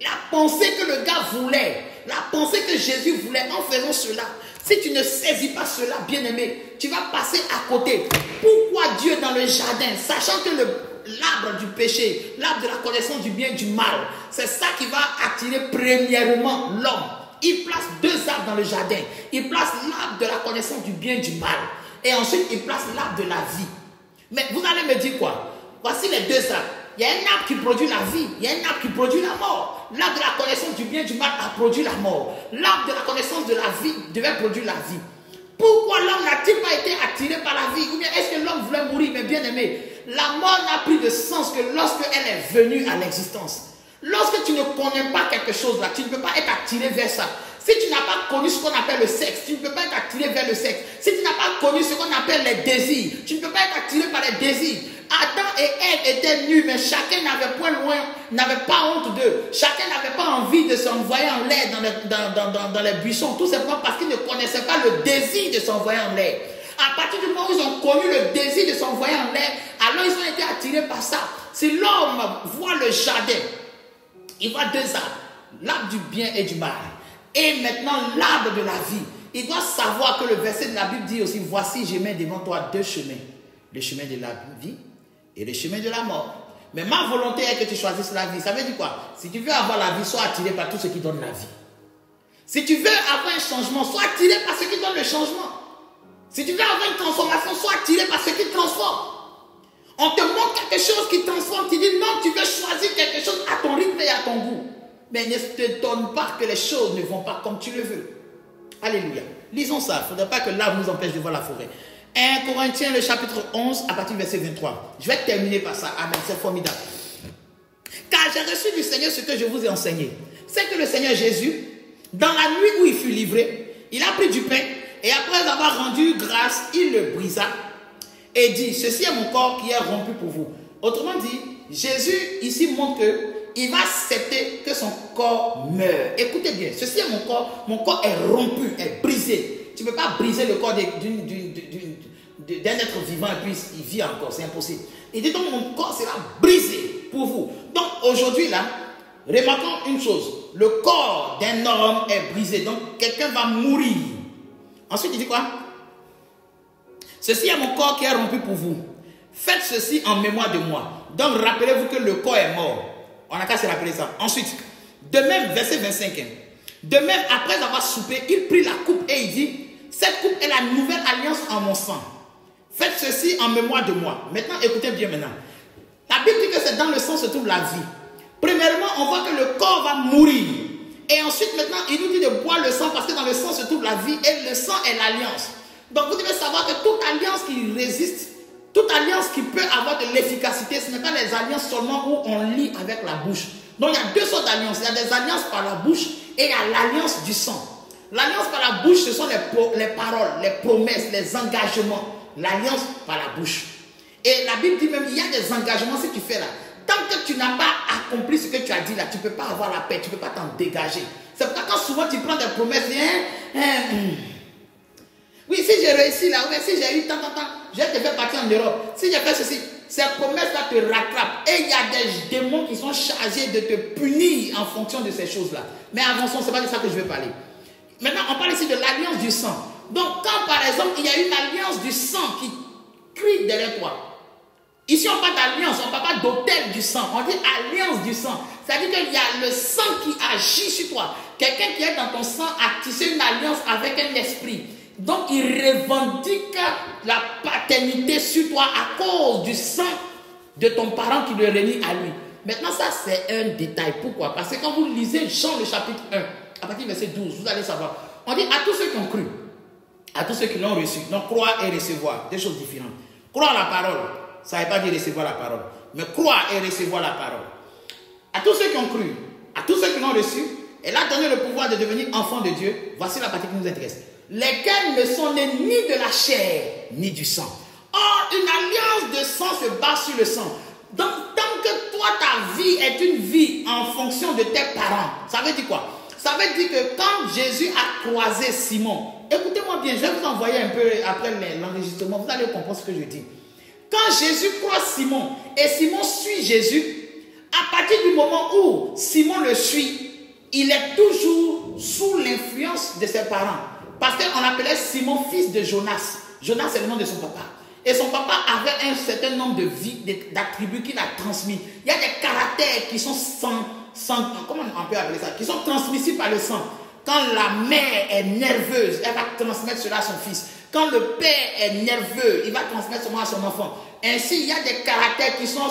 la pensée que le gars voulait, la pensée que Jésus voulait en faisant cela, si tu ne saisis pas cela, bien-aimé, tu vas passer à côté. Pourquoi Dieu dans le jardin, sachant que l'arbre du péché, l'arbre de la connaissance du bien et du mal, c'est ça qui va attirer premièrement l'homme. Il place deux arbres dans le jardin. Il place l'arbre de la connaissance du bien et du mal. Et ensuite, il place l'arbre de la vie. Mais vous allez me dire quoi? Voici les deux arbres. Il y a un arbre qui produit la vie. Il y a un arbre qui produit la mort. L'arbre de la connaissance du bien et du mal a produit la mort. L'arbre de la connaissance de la vie devait produire la vie. Pourquoi l'homme n'a-t-il pas été attiré par la vie? Ou bien est-ce que l'homme voulait mourir? Mais bien aimé, la mort n'a plus de sens que lorsqu'elle est venue à l'existence. Lorsque tu ne connais pas quelque chose là, tu ne peux pas être attiré vers ça. Si tu n'as pas connu ce qu'on appelle le sexe, tu ne peux pas être attiré vers le sexe. Si tu n'as pas connu ce qu'on appelle les désirs, tu ne peux pas être attiré par les désirs. Adam et Ève étaient nus, mais chacun n'avait point loin, n'avait pas honte d'eux. Chacun n'avait pas envie de s'envoyer en l'air dans les buissons, tout simplement parce qu'ils ne connaissaient pas le désir de s'envoyer en l'air. À partir du moment où ils ont connu le désir de s'envoyer en l'air, alors ils ont été attirés par ça. Si l'homme voit le jardin, il voit deux arbres, l'arbre du bien et du mal. Et maintenant l'arbre de la vie. Il doit savoir que le verset de la Bible dit aussi, voici je mets devant toi deux chemins. Le chemin de la vie et le chemin de la mort. Mais ma volonté est que tu choisisses la vie. Ça veut dire quoi? Si tu veux avoir la vie, sois attiré par tout ce qui donne la vie. Si tu veux avoir un changement, sois attiré par ce qui donne le changement. Si tu veux avoir une transformation, sois attiré par ce qui transforme. On te montre quelque chose qui transforme. Tu dis non, tu veux choisir quelque chose à ton rythme et à ton goût. Mais ne te donne pas que les choses ne vont pas comme tu le veux. Alléluia. Lisons ça. Il ne faudrait pas que l'arbre nous empêche de voir la forêt. 1 Corinthiens, le chapitre 11, à partir du verset 23. Je vais terminer par ça. Amen. C'est formidable. Car j'ai reçu du Seigneur ce que je vous ai enseigné. C'est que le Seigneur Jésus, dans la nuit où il fut livré, il a pris du pain et après avoir rendu grâce, il le brisa et dit, ceci est mon corps qui est rompu pour vous. Autrement dit, Jésus ici montre qu'il va accepter que son corps meure. Écoutez bien, ceci est mon corps est rompu, est brisé. Tu ne peux pas briser le corps d'un être vivant et puis il vit encore, c'est impossible. Il dit donc mon corps sera brisé pour vous. Donc aujourd'hui là, remarquons une chose, le corps d'un homme est brisé, donc quelqu'un va mourir. Ensuite il dit quoi? Ceci est mon corps qui est rompu pour vous. Faites ceci en mémoire de moi. Donc rappelez-vous que le corps est mort. On n'a qu'à se rappeler ça. Ensuite, de même, verset 25. De même, après avoir soupé, il prit la coupe et il dit, cette coupe est la nouvelle alliance en mon sang. Faites ceci en mémoire de moi. Maintenant, écoutez bien maintenant. La Bible dit que c'est dans le sang se trouve la vie. Premièrement, on voit que le corps va mourir. Et ensuite, maintenant, il nous dit de boire le sang parce que dans le sang se trouve la vie et le sang est l'alliance. Donc, vous devez savoir que toute alliance qui résiste, toute alliance qui peut avoir de l'efficacité, ce n'est pas les alliances seulement où on lit avec la bouche. Donc, il y a deux sortes d'alliances. Il y a des alliances par la bouche et il y a l'alliance du sang. L'alliance par la bouche, ce sont les paroles, les promesses, les engagements. L'alliance par la bouche. Et la Bible dit même, il y a des engagements, ce que tu fais là. Tant que tu n'as pas accompli ce que tu as dit là, tu ne peux pas avoir la paix, tu ne peux pas t'en dégager. C'est pourquoi quand souvent tu prends des promesses, oui, si j'ai réussi là, oui, si j'ai eu tant, je vais te faire partir en Europe. Si j'ai fait ceci, ces promesses-là te rattrapent. Et il y a des démons qui sont chargés de te punir en fonction de ces choses-là. Mais avançons, ce n'est pas de ça que je vais parler. Maintenant, on parle ici de l'alliance du sang. Donc, quand par exemple, il y a une alliance du sang qui crie derrière toi. Ici, on parle d'alliance, on ne parle pas d'autel du sang. On dit alliance du sang. C'est-à-dire qu'il y a le sang qui agit sur toi. Quelqu'un qui est dans ton sang a tissé une alliance avec un esprit. Donc, il revendique la paternité sur toi à cause du sang de ton parent qui le réunit à lui. Maintenant, ça, c'est un détail. Pourquoi? Parce que quand vous lisez Jean, le chapitre 1, à partir du verset 12, vous allez savoir. On dit à tous ceux qui ont cru, à tous ceux qui l'ont reçu. Donc, croire et recevoir, deux choses différentes. Croire la parole, ça ne veut pas dire recevoir la parole, mais croire et recevoir la parole. À tous ceux qui ont cru, à tous ceux qui l'ont reçu, elle a donné le pouvoir de devenir enfant de Dieu. Voici la partie qui nous intéresse. Lesquels ne sont nés ni de la chair, ni du sang. Or, une alliance de sang se base sur le sang. Donc, tant que toi, ta vie est une vie en fonction de tes parents, ça veut dire quoi? Ça veut dire que quand Jésus a croisé Simon, écoutez-moi bien, je vais vous envoyer un peu après l'enregistrement, vous allez comprendre ce que je dis. Quand Jésus croise Simon et Simon suit Jésus, à partir du moment où Simon le suit, il est toujours sous l'influence de ses parents. Parce qu'on appelait Simon fils de Jonas. Jonas, c'est le nom de son papa. Et son papa avait un certain nombre d'attributs qu'il a transmis. Il y a des caractères qui sont comment on peut appeler ça? Qui sont transmissibles par le sang. Quand la mère est nerveuse, elle va transmettre cela à son fils. Quand le père est nerveux, il va transmettre cela à son enfant. Ainsi, il y a des caractères qui sont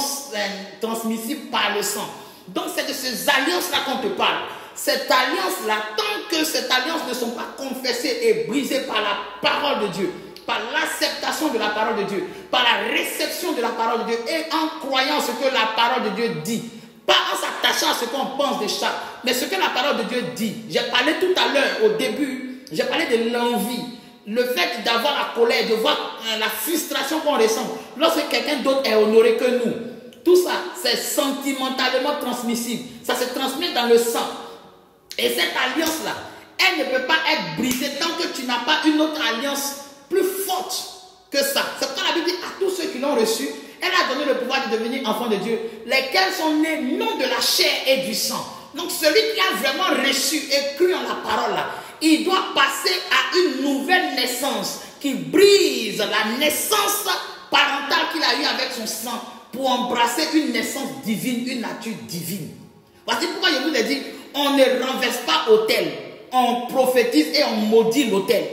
transmissibles par le sang. Donc, c'est de ces alliances-là qu'on te parle. Cette alliance-là, tant que cette alliance ne sont pas confessées et brisées par la parole de Dieu, par l'acceptation de la parole de Dieu, par la réception de la parole de Dieu et en croyant ce que la parole de Dieu dit, pas en s'attachant à ce qu'on pense de ça, mais ce que la parole de Dieu dit. J'ai parlé tout à l'heure, au début, j'ai parlé de l'envie, le fait d'avoir la colère, de voir la frustration qu'on ressent lorsque quelqu'un d'autre est honoré que nous. Tout ça, c'est sentimentalement transmissible. Ça se transmet dans le sang. Et cette alliance-là, elle ne peut pas être brisée tant que tu n'as pas une autre alliance plus forte que ça. C'est pourquoi la Bible dit à tous ceux qui l'ont reçu, elle a donné le pouvoir de devenir enfants de Dieu, lesquels sont nés non de la chair et du sang. Donc celui qui a vraiment reçu et cru en la parole là, il doit passer à une nouvelle naissance qui brise la naissance parentale qu'il a eue avec son sang pour embrasser une naissance divine, une nature divine. Voici pourquoi je vous ai dit, on ne renverse pas autel, on prophétise et on maudit l'autel.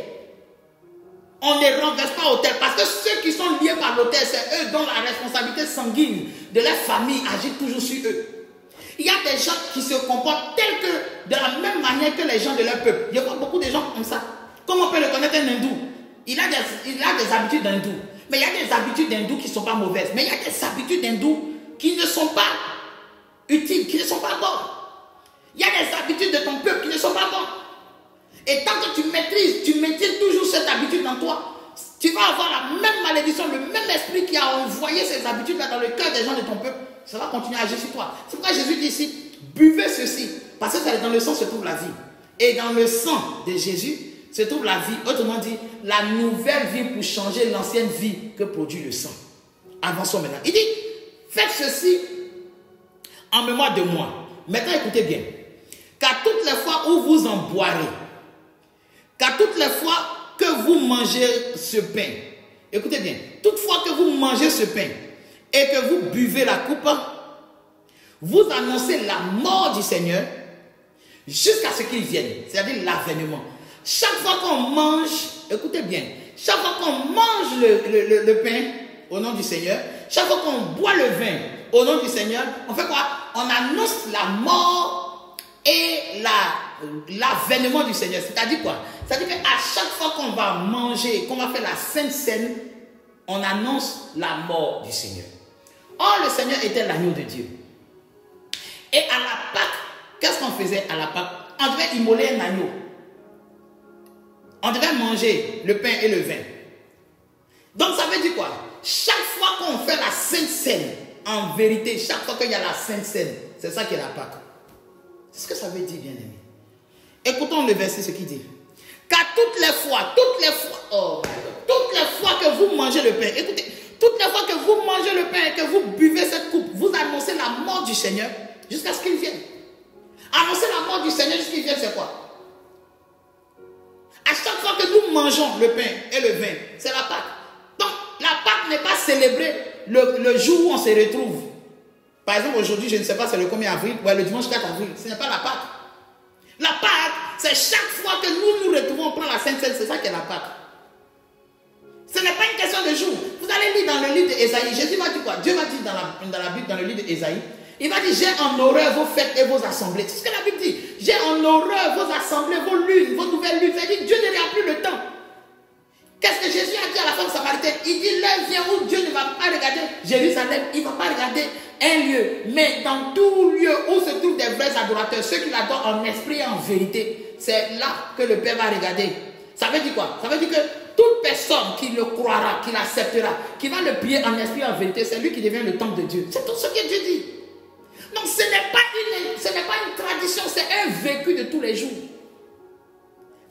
On ne renverse pas autel parce que ceux qui sont liés par l'autel, c'est eux dont la responsabilité sanguine de leur famille agit toujours sur eux. Il y a des gens qui se comportent tels que, de la même manière que les gens de leur peuple. Il y a beaucoup de gens comme ça. Comment on peut le connaître un hindou? Il a des habitudes d'hindou. Mais il y a des habitudes d'hindou qui ne sont pas mauvaises. Mais il y a des habitudes d'hindou qui ne sont pas utiles, qui ne sont pas bonnes. Il y a des habitudes de ton peuple qui ne sont pas bonnes. Et tant que tu maîtrises toujours cette habitude en toi, tu vas avoir la même malédiction, le même esprit qui a envoyé ces habitudes-là dans le cœur des gens de ton peuple. Ça va continuer à agir sur toi. C'est pourquoi Jésus dit ici, buvez ceci. Parce que dans le sang se trouve la vie. Et dans le sang de Jésus se trouve la vie. Autrement dit, la nouvelle vie pour changer l'ancienne vie que produit le sang. Avançons maintenant. Il dit, faites ceci en mémoire de moi. Maintenant, écoutez bien. Car toutes les fois où vous en boirez, car toutes les fois que vous mangez ce pain, écoutez bien, toutefois que vous mangez ce pain et que vous buvez la coupe, vous annoncez la mort du Seigneur jusqu'à ce qu'il vienne, c'est-à-dire l'avènement. Chaque fois qu'on mange, écoutez bien, chaque fois qu'on mange le pain au nom du Seigneur, chaque fois qu'on boit le vin au nom du Seigneur, on fait quoi? On annonce la mort et l'avènement du Seigneur. C'est-à-dire quoi? C'est-à-dire qu'à chaque fois qu'on va manger, qu'on va faire la Sainte Seine, on annonce la mort du Seigneur. Or, le Seigneur était l'agneau de Dieu. Et à la Pâque, qu'est-ce qu'on faisait à la Pâque? On devait immoler un agneau. On devait manger le pain et le vin. Donc ça veut dire quoi? Chaque fois qu'on fait la Sainte Seine, en vérité, chaque fois qu'il y a la Sainte Seine, c'est ça qui est la Pâque. C'est ce que ça veut dire, bien aimé. Écoutons le verset, ce qu'il dit. Car toutes les fois que vous mangez le pain, écoutez, toutes les fois que vous mangez le pain et que vous buvez cette coupe, vous annoncez la mort du Seigneur jusqu'à ce qu'il vienne. Annoncer la mort du Seigneur jusqu'à ce qu'il vienne, c'est quoi? À chaque fois que nous mangeons le pain et le vin, c'est la Pâque. Donc, la Pâque n'est pas célébrée le jour où on se retrouve. Par exemple, aujourd'hui, je ne sais pas c'est le combien avril, ou le dimanche 4 avril. Ce n'est pas la Pâque. La Pâque, c'est chaque fois que nous nous retrouvons, on prend la Sainte Seine, c'est ça qui est la Pâque. Ce n'est pas une question de jour. Vous allez lire dans le livre d'Ésaïe. Jésus va dire quoi? Dieu va dire dans la Bible, dans le livre d'Ésaïe, il va dire, j'ai en horreur vos fêtes et vos assemblées. C'est ce que la Bible dit. J'ai en horreur vos assemblées, vos lunes, vos nouvelles lunes. C'est-à-dire, Dieu ne n'a plus le temps. Qu'est-ce que Jésus a dit à la femme samaritaine? Il dit, l'heure vient où Dieu ne va pas regarder Jérusalem, il ne va pas regarder un lieu, mais dans tout lieu où se trouvent des vrais adorateurs, ceux qui l'adorent en esprit et en vérité, c'est là que le Père va regarder. Ça veut dire quoi? Ça veut dire que toute personne qui le croira, qui l'acceptera, qui va le prier en esprit et en vérité, c'est lui qui devient le temple de Dieu. C'est tout ce que Dieu dit. Donc ce n'est pas une tradition, c'est un vécu de tous les jours.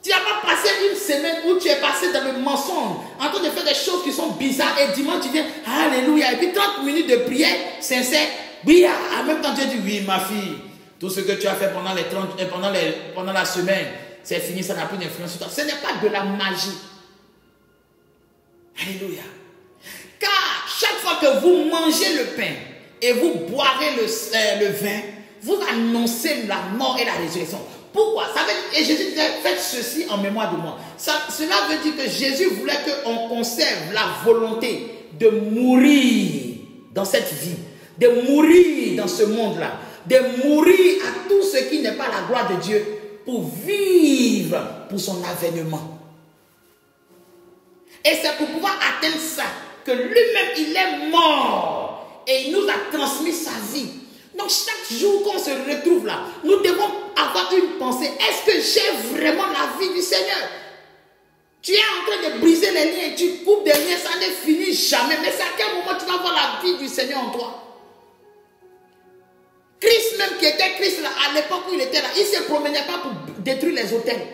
Tu n'as pas passé une semaine où tu es passé dans le mensonge, en train de faire des choses qui sont bizarres, et dimanche tu viens, alléluia, et puis 30 minutes de prière sincère, oui, en même temps Dieu dit, oui ma fille, tout ce que tu as fait pendant la semaine, c'est fini, ça n'a plus d'influence sur toi. Ce n'est pas de la magie. Alléluia. Car chaque fois que vous mangez le pain et vous boirez le vin, vous annoncez la mort et la résurrection. Pourquoi? Et Jésus disait, faites ceci en mémoire de moi. Cela veut dire que Jésus voulait qu'on conserve la volonté de mourir dans cette vie, de mourir dans ce monde-là, de mourir à tout ce qui n'est pas la gloire de Dieu pour vivre pour son avènement. Et c'est pour pouvoir atteindre ça que lui-même, il est mort et il nous a transmis sa vie. Donc chaque jour qu'on se retrouve là, nous devons avoir une pensée. Est-ce que j'ai vraiment la vie du Seigneur? Tu es en train de briser les liens, tu coupes des liens, ça ne finit jamais. Mais c'est à quel moment tu vas avoir la vie du Seigneur en toi? Christ même qui était Christ là, à l'époque où il était là, il ne se promenait pas pour détruire les autels.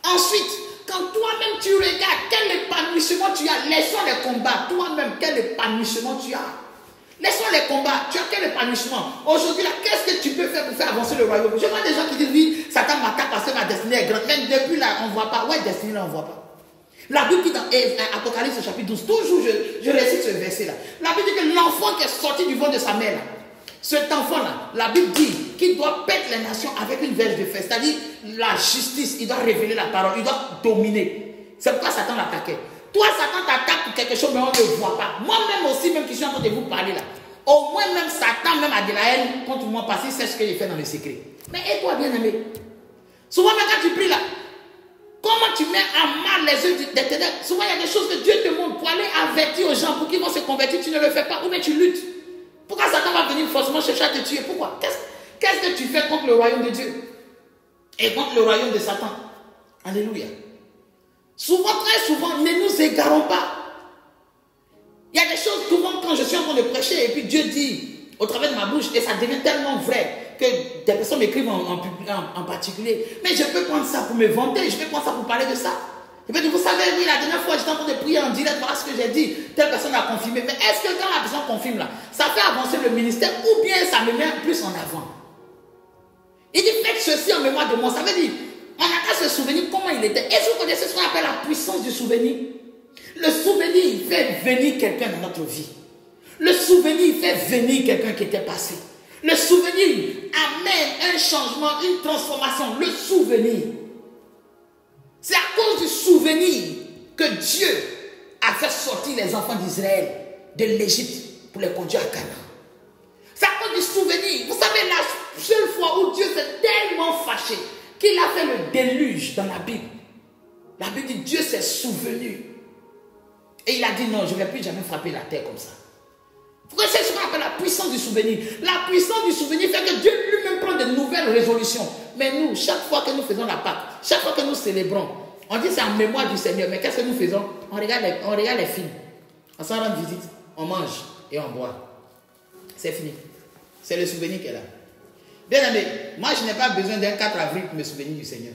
Ensuite, quand toi-même tu regardes quel épanouissement tu as, laissons les combats, toi-même quel épanouissement tu as. Laissons les combats, tu as quel épanouissement? Aujourd'hui, là, qu'est-ce que tu peux faire pour faire avancer le royaume? Je vois des gens qui disent, oui, Satan m'attaque parce que ma destinée est grande. Même depuis là, on ne voit pas. Ouais, destinée là, on ne voit pas. La Bible dit dans Apocalypse chapitre 12, toujours je récite ce verset-là. La Bible dit que l'enfant qui est sorti du ventre de sa mère, là, cet enfant-là, la Bible dit qu'il doit perdre les nations avec une verge de fer. C'est-à-dire la justice, il doit révéler la parole, il doit dominer. C'est pourquoi Satan l'attaquait. Toi, Satan t'attaque pour quelque chose, mais on ne le voit pas. Moi-même aussi, même qui suis en train de vous parler là, au moins même Satan même a de la haine contre moi parce qu'il sait ce que j'ai fait dans le secret. Mais aide-toi bien aimé. Souvent même quand tu pries là, comment tu mets à mal les yeux des ténèbres? Souvent il y a des choses que Dieu te montre pour aller avertir aux gens pour qu'ils vont se convertir, tu ne le fais pas ou bien tu luttes. Pourquoi Satan va venir forcément chercher à te tuer? Pourquoi? Qu'est-ce que tu fais contre le royaume de Dieu et contre le royaume de Satan? Alléluia. Souvent, très souvent, ne nous égarons pas. Il y a des choses, souvent, quand je suis en train de prêcher, et puis Dieu dit, au travers de ma bouche, et ça devient tellement vrai, que des personnes m'écrivent en particulier. Mais je peux prendre ça pour me vanter, je peux prendre ça pour parler de ça. Je peux dire, vous savez, oui, la dernière fois, j'étais en train de prier en direct, voilà ce que j'ai dit. Telle personne a confirmé. Mais est-ce que quand la personne confirme là, ça fait avancer le ministère ou bien ça me met plus en avant? Il dit, faites ceci en mémoire de moi. Ça veut dire, on n'a qu'à se souvenir comment il était. Est-ce que vous connaissez ce qu'on appelle la puissance du souvenir? Le souvenir fait venir quelqu'un dans notre vie. Le souvenir fait venir quelqu'un qui était passé. Le souvenir amène un changement, une transformation. Le souvenir. C'est à cause du souvenir que Dieu a fait sortir les enfants d'Israël de l'Égypte pour les conduire à Canaan. C'est à cause du souvenir. Vous savez, la seule fois où Dieu s'est tellement fâché qu'il a fait le déluge dans la Bible. La Bible dit Dieu s'est souvenu. Et il a dit non, je ne vais plus jamais frapper la terre comme ça. C'est ce qu'on appelle la puissance du souvenir. La puissance du souvenir fait que Dieu lui-même prend de nouvelles résolutions. Mais nous, chaque fois que nous faisons la Pâque, chaque fois que nous célébrons, on dit c'est en mémoire du Seigneur. Mais qu'est-ce que nous faisons? On regarde les films. On s'en rend visite, on mange et on boit. C'est fini. C'est le souvenir qui est là. Bien aimé, moi je n'ai pas besoin d'un 4 avril pour me souvenir du Seigneur.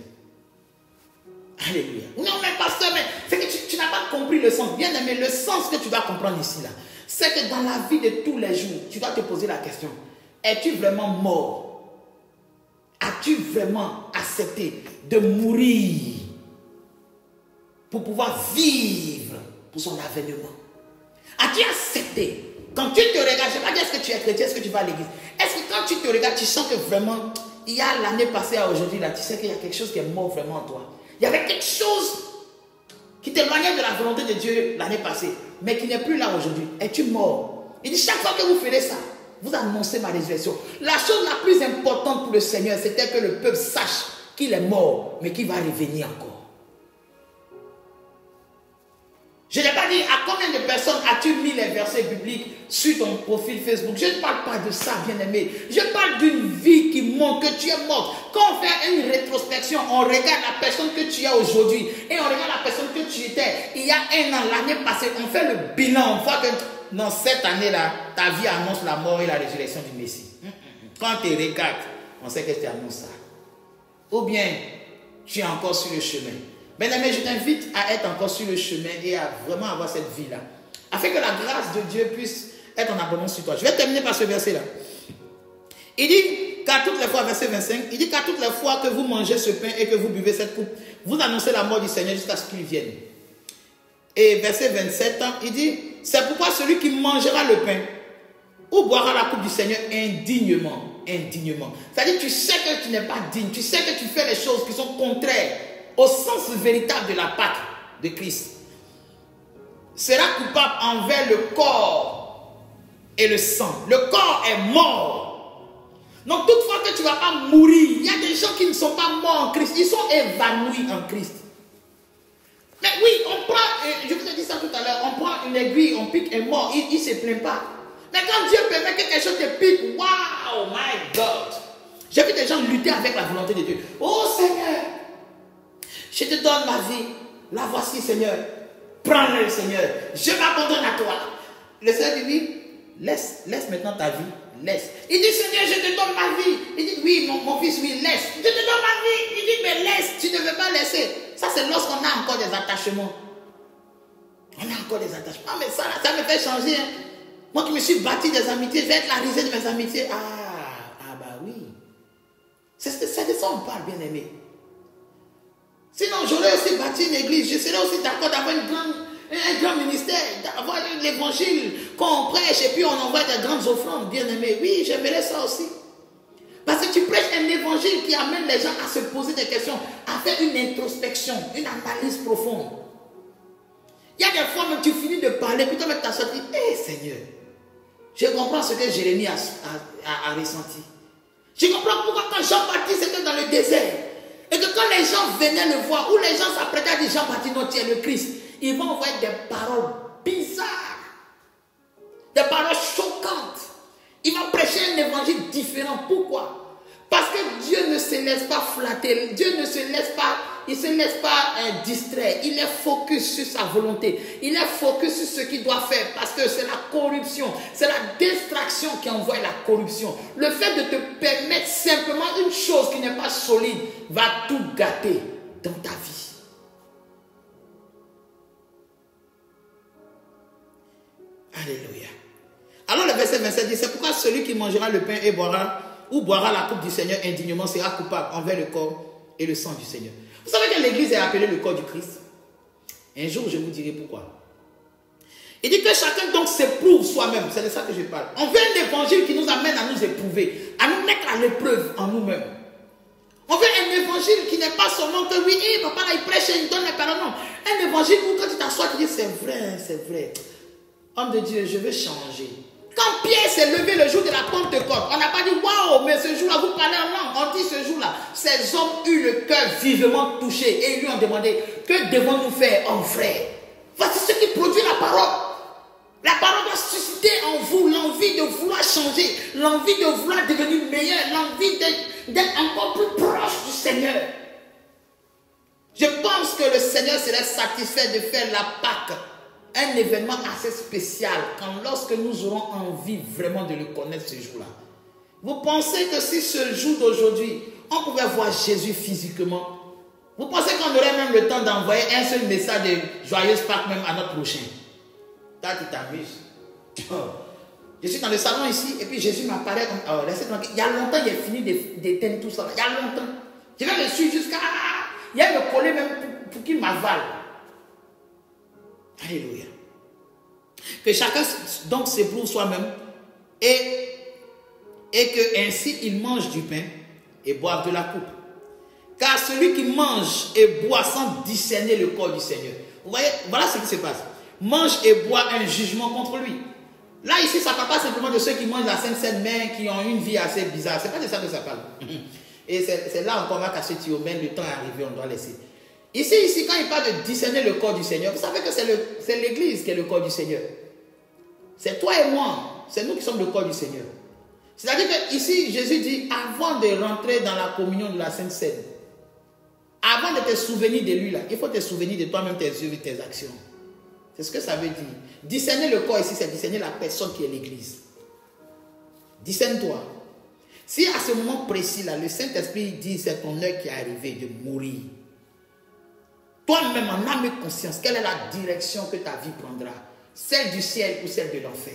Alléluia. Non mais pasteur, mais c'est que tu n'as pas compris le sens. Bien aimé, le sens que tu dois comprendre ici là, c'est que dans la vie de tous les jours, tu dois te poser la question, es-tu vraiment mort? As-tu vraiment accepté de mourir pour pouvoir vivre pour son avènement? As-tu accepté? Quand tu te regardes, je ne sais pas dire est-ce que tu es chrétien, est-ce que tu vas à l'église? Est-ce que quand tu te regardes, tu sens que vraiment, il y a l'année passée à aujourd'hui, là, tu sais qu'il y a quelque chose qui est mort vraiment en toi. Il y avait quelque chose qui t'éloignait de la volonté de Dieu l'année passée, mais qui n'est plus là aujourd'hui. Es-tu mort? Il dit, chaque fois que vous ferez ça, vous annoncez ma résurrection. La chose la plus importante pour le Seigneur, c'était que le peuple sache qu'il est mort, mais qu'il va revenir encore. Je n'ai pas dit à combien de personnes as-tu mis les versets bibliques sur ton profil Facebook. Je ne parle pas de ça, bien-aimé. Je parle d'une vie qui montre que tu es mort. Quand on fait une rétrospection, on regarde la personne que tu es aujourd'hui et on regarde la personne que tu étais il y a un an, l'année passée. On fait le bilan. On voit que dans cette année-là, ta vie annonce la mort et la résurrection du Messie. Quand tu regardes, on sait que tu annonces ça. Ou bien, tu es encore sur le chemin. Bien-aimé, je t'invite à être encore sur le chemin et à vraiment avoir cette vie-là. Afin que la grâce de Dieu puisse être en abondance sur toi. Je vais terminer par ce verset-là. Il dit qu'à toutes les fois, verset 25, il dit qu'à toutes les fois que vous mangez ce pain et que vous buvez cette coupe, vous annoncez la mort du Seigneur jusqu'à ce qu'il vienne. Et verset 27, il dit, c'est pourquoi celui qui mangera le pain ou boira la coupe du Seigneur indignement. C'est-à-dire, tu sais que tu n'es pas digne, tu sais que tu fais les choses qui sont contraires au sens véritable de la Pâque de Christ, sera coupable envers le corps et le sang. Le corps est mort. Donc toutefois que tu ne vas pas mourir, il y a des gens qui ne sont pas morts en Christ, ils sont évanouis en Christ. Mais oui, on prend, je vous ai dit ça tout à l'heure, on prend une aiguille, on pique un mort, il ne se plaint pas. Mais quand Dieu permet que quelque chose te pique, wow, my God. J'ai vu des gens lutter avec la volonté de Dieu. Oh Seigneur, je te donne ma vie, la voici Seigneur, prends-le Seigneur, je m'abandonne à toi. Le Seigneur dit, laisse maintenant ta vie, laisse. Il dit Seigneur, je te donne ma vie. Il dit oui mon fils, oui, laisse. Je te donne ma vie. Il dit mais laisse, tu ne veux pas laisser. Ça c'est lorsqu'on a encore des attachements. On a encore des attachements. Ah mais ça me fait changer. Hein. Moi qui me suis bâti des amitiés, je vais être la risée de mes amitiés. Ah bah oui. C'est de ça on parle, bien aimé. Sinon, j'aurais aussi bâti une église. Je serais aussi d'accord d'avoir un grand ministère, d'avoir l'évangile qu'on prêche et puis on envoie des grandes offrandes, bien aimé. Oui, j'aimerais ça aussi. Parce que tu prêches un évangile qui amène les gens à se poser des questions, à faire une introspection, une analyse profonde. Il y a des fois même tu finis de parler, puis tu t'as sorti, hé Seigneur, je comprends ce que Jérémie a ressenti. Je comprends pourquoi quand Jean-Baptiste était dans le désert, et que quand les gens venaient le voir, ou les gens s'apprêtaient à dire Jean-Baptiste, non, tu es le Christ, ils vont envoyer des paroles bizarres, des paroles choquantes. Ils vont prêcher un évangile différent. Pourquoi? Parce que Dieu ne se laisse pas flatter, Dieu ne se laisse pas il ne se laisse pas distraire. Il est focus sur sa volonté. Il est focus sur ce qu'il doit faire parce que c'est la corruption. C'est la distraction qui envoie la corruption. Le fait de te permettre simplement une chose qui n'est pas solide va tout gâter dans ta vie. Alléluia. Alors le verset 27 dit, c'est pourquoi celui qui mangera le pain et boira la coupe du Seigneur indignement sera coupable envers le corps et le sang du Seigneur. Vous savez que l'église est appelée le corps du Christ. Un jour, je vous dirai pourquoi. Il dit que chacun donc s'éprouve soi-même. C'est de ça que je parle. On veut un évangile qui nous amène à nous éprouver, à nous mettre à l'épreuve en nous-mêmes. On veut un évangile qui n'est pas seulement que oui, papa là, il prêche et il donne les paroles. Non. Un évangile où quand tu t'assois, tu dis c'est vrai, c'est vrai. Homme de Dieu, je veux changer. Quand Pierre s'est levé le jour de la Pentecôte, on n'a pas dit waouh, mais ce jour-là, vous parlez en langue. On dit ce jour-là, ces hommes eurent le cœur vivement touché et ils lui ont demandé, que devons-nous faire en frère? Voici ce qui produit la parole. La parole doit susciter en vous l'envie de vouloir changer, l'envie de vouloir devenir meilleur, l'envie d'être encore plus proche du Seigneur. Je pense que le Seigneur serait satisfait de faire la Pâque un événement assez spécial lorsque nous aurons envie vraiment de le connaître ce jour-là. Vous pensez que si ce jour d'aujourd'hui, on pouvait voir Jésus physiquement, vous pensez qu'on aurait même le temps d'envoyer un seul message de joyeuse Pâques même à notre prochain? Là, tu t'amuses. Je suis dans le salon ici et puis Jésus m'apparaît comme... Oh, laissez tranquille. Il y a longtemps, il a fini d'éteindre tout ça. Il y a longtemps. Je vais le suivre jusqu'à... Il y a me coller même pour qu'il m'avale. Alléluia. Que chacun donc s'éprouve soi-même et que ainsi il mange du pain et boive de la coupe. Car celui qui mange et boit sans discerner le corps du Seigneur. Vous voyez, voilà ce qui se passe. Mange et boit un jugement contre lui. Là, ici, ça ne parle pas simplement de ceux qui mangent la Sainte Seine, mais qui ont une vie assez bizarre. Ce n'est pas de ça que ça parle. Et c'est là encore ma cassette, mais le temps est arrivé, on doit laisser. Ici, quand il parle de discerner le corps du Seigneur, vous savez que c'est l'église qui est le corps du Seigneur. C'est toi et moi. C'est nous qui sommes le corps du Seigneur. C'est-à-dire que ici, Jésus dit, avant de rentrer dans la communion de la Sainte Seine, avant de te souvenir de lui, là, il faut te souvenir de toi-même, tes œuvres et tes actions. C'est ce que ça veut dire. Discerner le corps ici, c'est discerner la personne qui est l'église. Discerne-toi. Si à ce moment précis-là, le Saint-Esprit dit, c'est ton heure qui est arrivée de mourir, toi-même, en âme et conscience, quelle est la direction que ta vie prendra? Celle du ciel ou celle de l'enfer?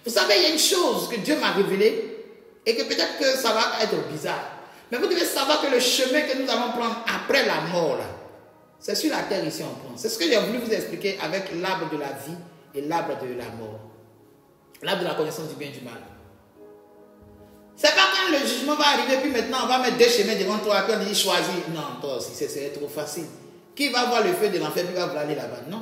Vous savez, il y a une chose que Dieu m'a révélée et que peut-être que ça va être bizarre. Mais vous devez savoir que le chemin que nous allons prendre après la mort, là, c'est sur la terre ici on prend. C'est ce que j'ai voulu vous expliquer avec l'arbre de la vie et l'arbre de la mort. L'arbre de la connaissance du bien et du mal. C'est pas quand le jugement va arriver, puis maintenant on va mettre deux chemins devant toi, puis on dit choisis. Non, toi aussi, c'est trop facile. Qui va voir le feu de l'enfer, puis va vouloir aller là-bas? Non.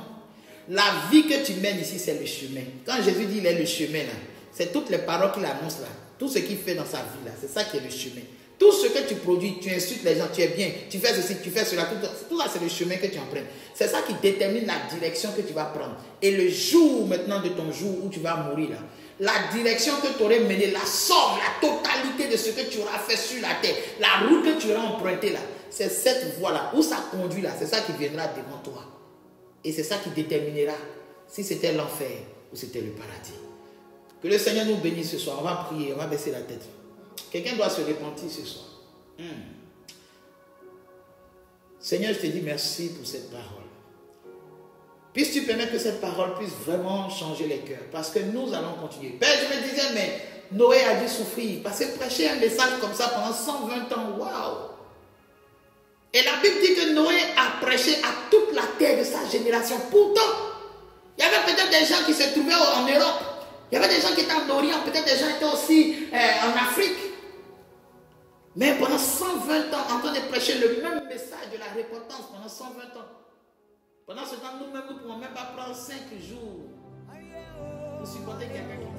La vie que tu mènes ici, c'est le chemin. Quand Jésus dit il est le chemin, là, c'est toutes les paroles qu'il annonce là. Tout ce qu'il fait dans sa vie là, c'est ça qui est le chemin. Tout ce que tu produis, tu insultes les gens, tu es bien, tu fais ceci, tu fais cela, tout ça c'est le chemin que tu empruntes. C'est ça qui détermine la direction que tu vas prendre. Et le jour maintenant de ton jour où tu vas mourir là, la direction que tu aurais menée, la somme, la totalité de ce que tu auras fait sur la terre, la route que tu auras empruntée là, c'est cette voie-là, où ça conduit là, c'est ça qui viendra devant toi. Et c'est ça qui déterminera si c'était l'enfer ou c'était le paradis. Que le Seigneur nous bénisse ce soir. On va prier, on va baisser la tête. Quelqu'un doit se repentir ce soir. Seigneur, je te dis merci pour cette parole. Puisses-tu permettre que cette parole puisse vraiment changer les cœurs. Parce que nous allons continuer. Père, je me disais, mais Noé a dû souffrir. Parce que prêcher un message comme ça pendant 120 ans, waouh! Et la Bible dit que Noé a prêché à toute la terre de sa génération. Pourtant, il y avait peut-être des gens qui se trouvaient en Europe. Il y avait des gens qui étaient en Orient. Peut-être des gens étaient aussi en Afrique. Mais pendant 120 ans, en train de prêcher le même message de la repentance pendant 120 ans. Pendant ce temps, nous-mêmes, nous ne pouvons même pas prendre 5 jours pour supporter quelqu'un qui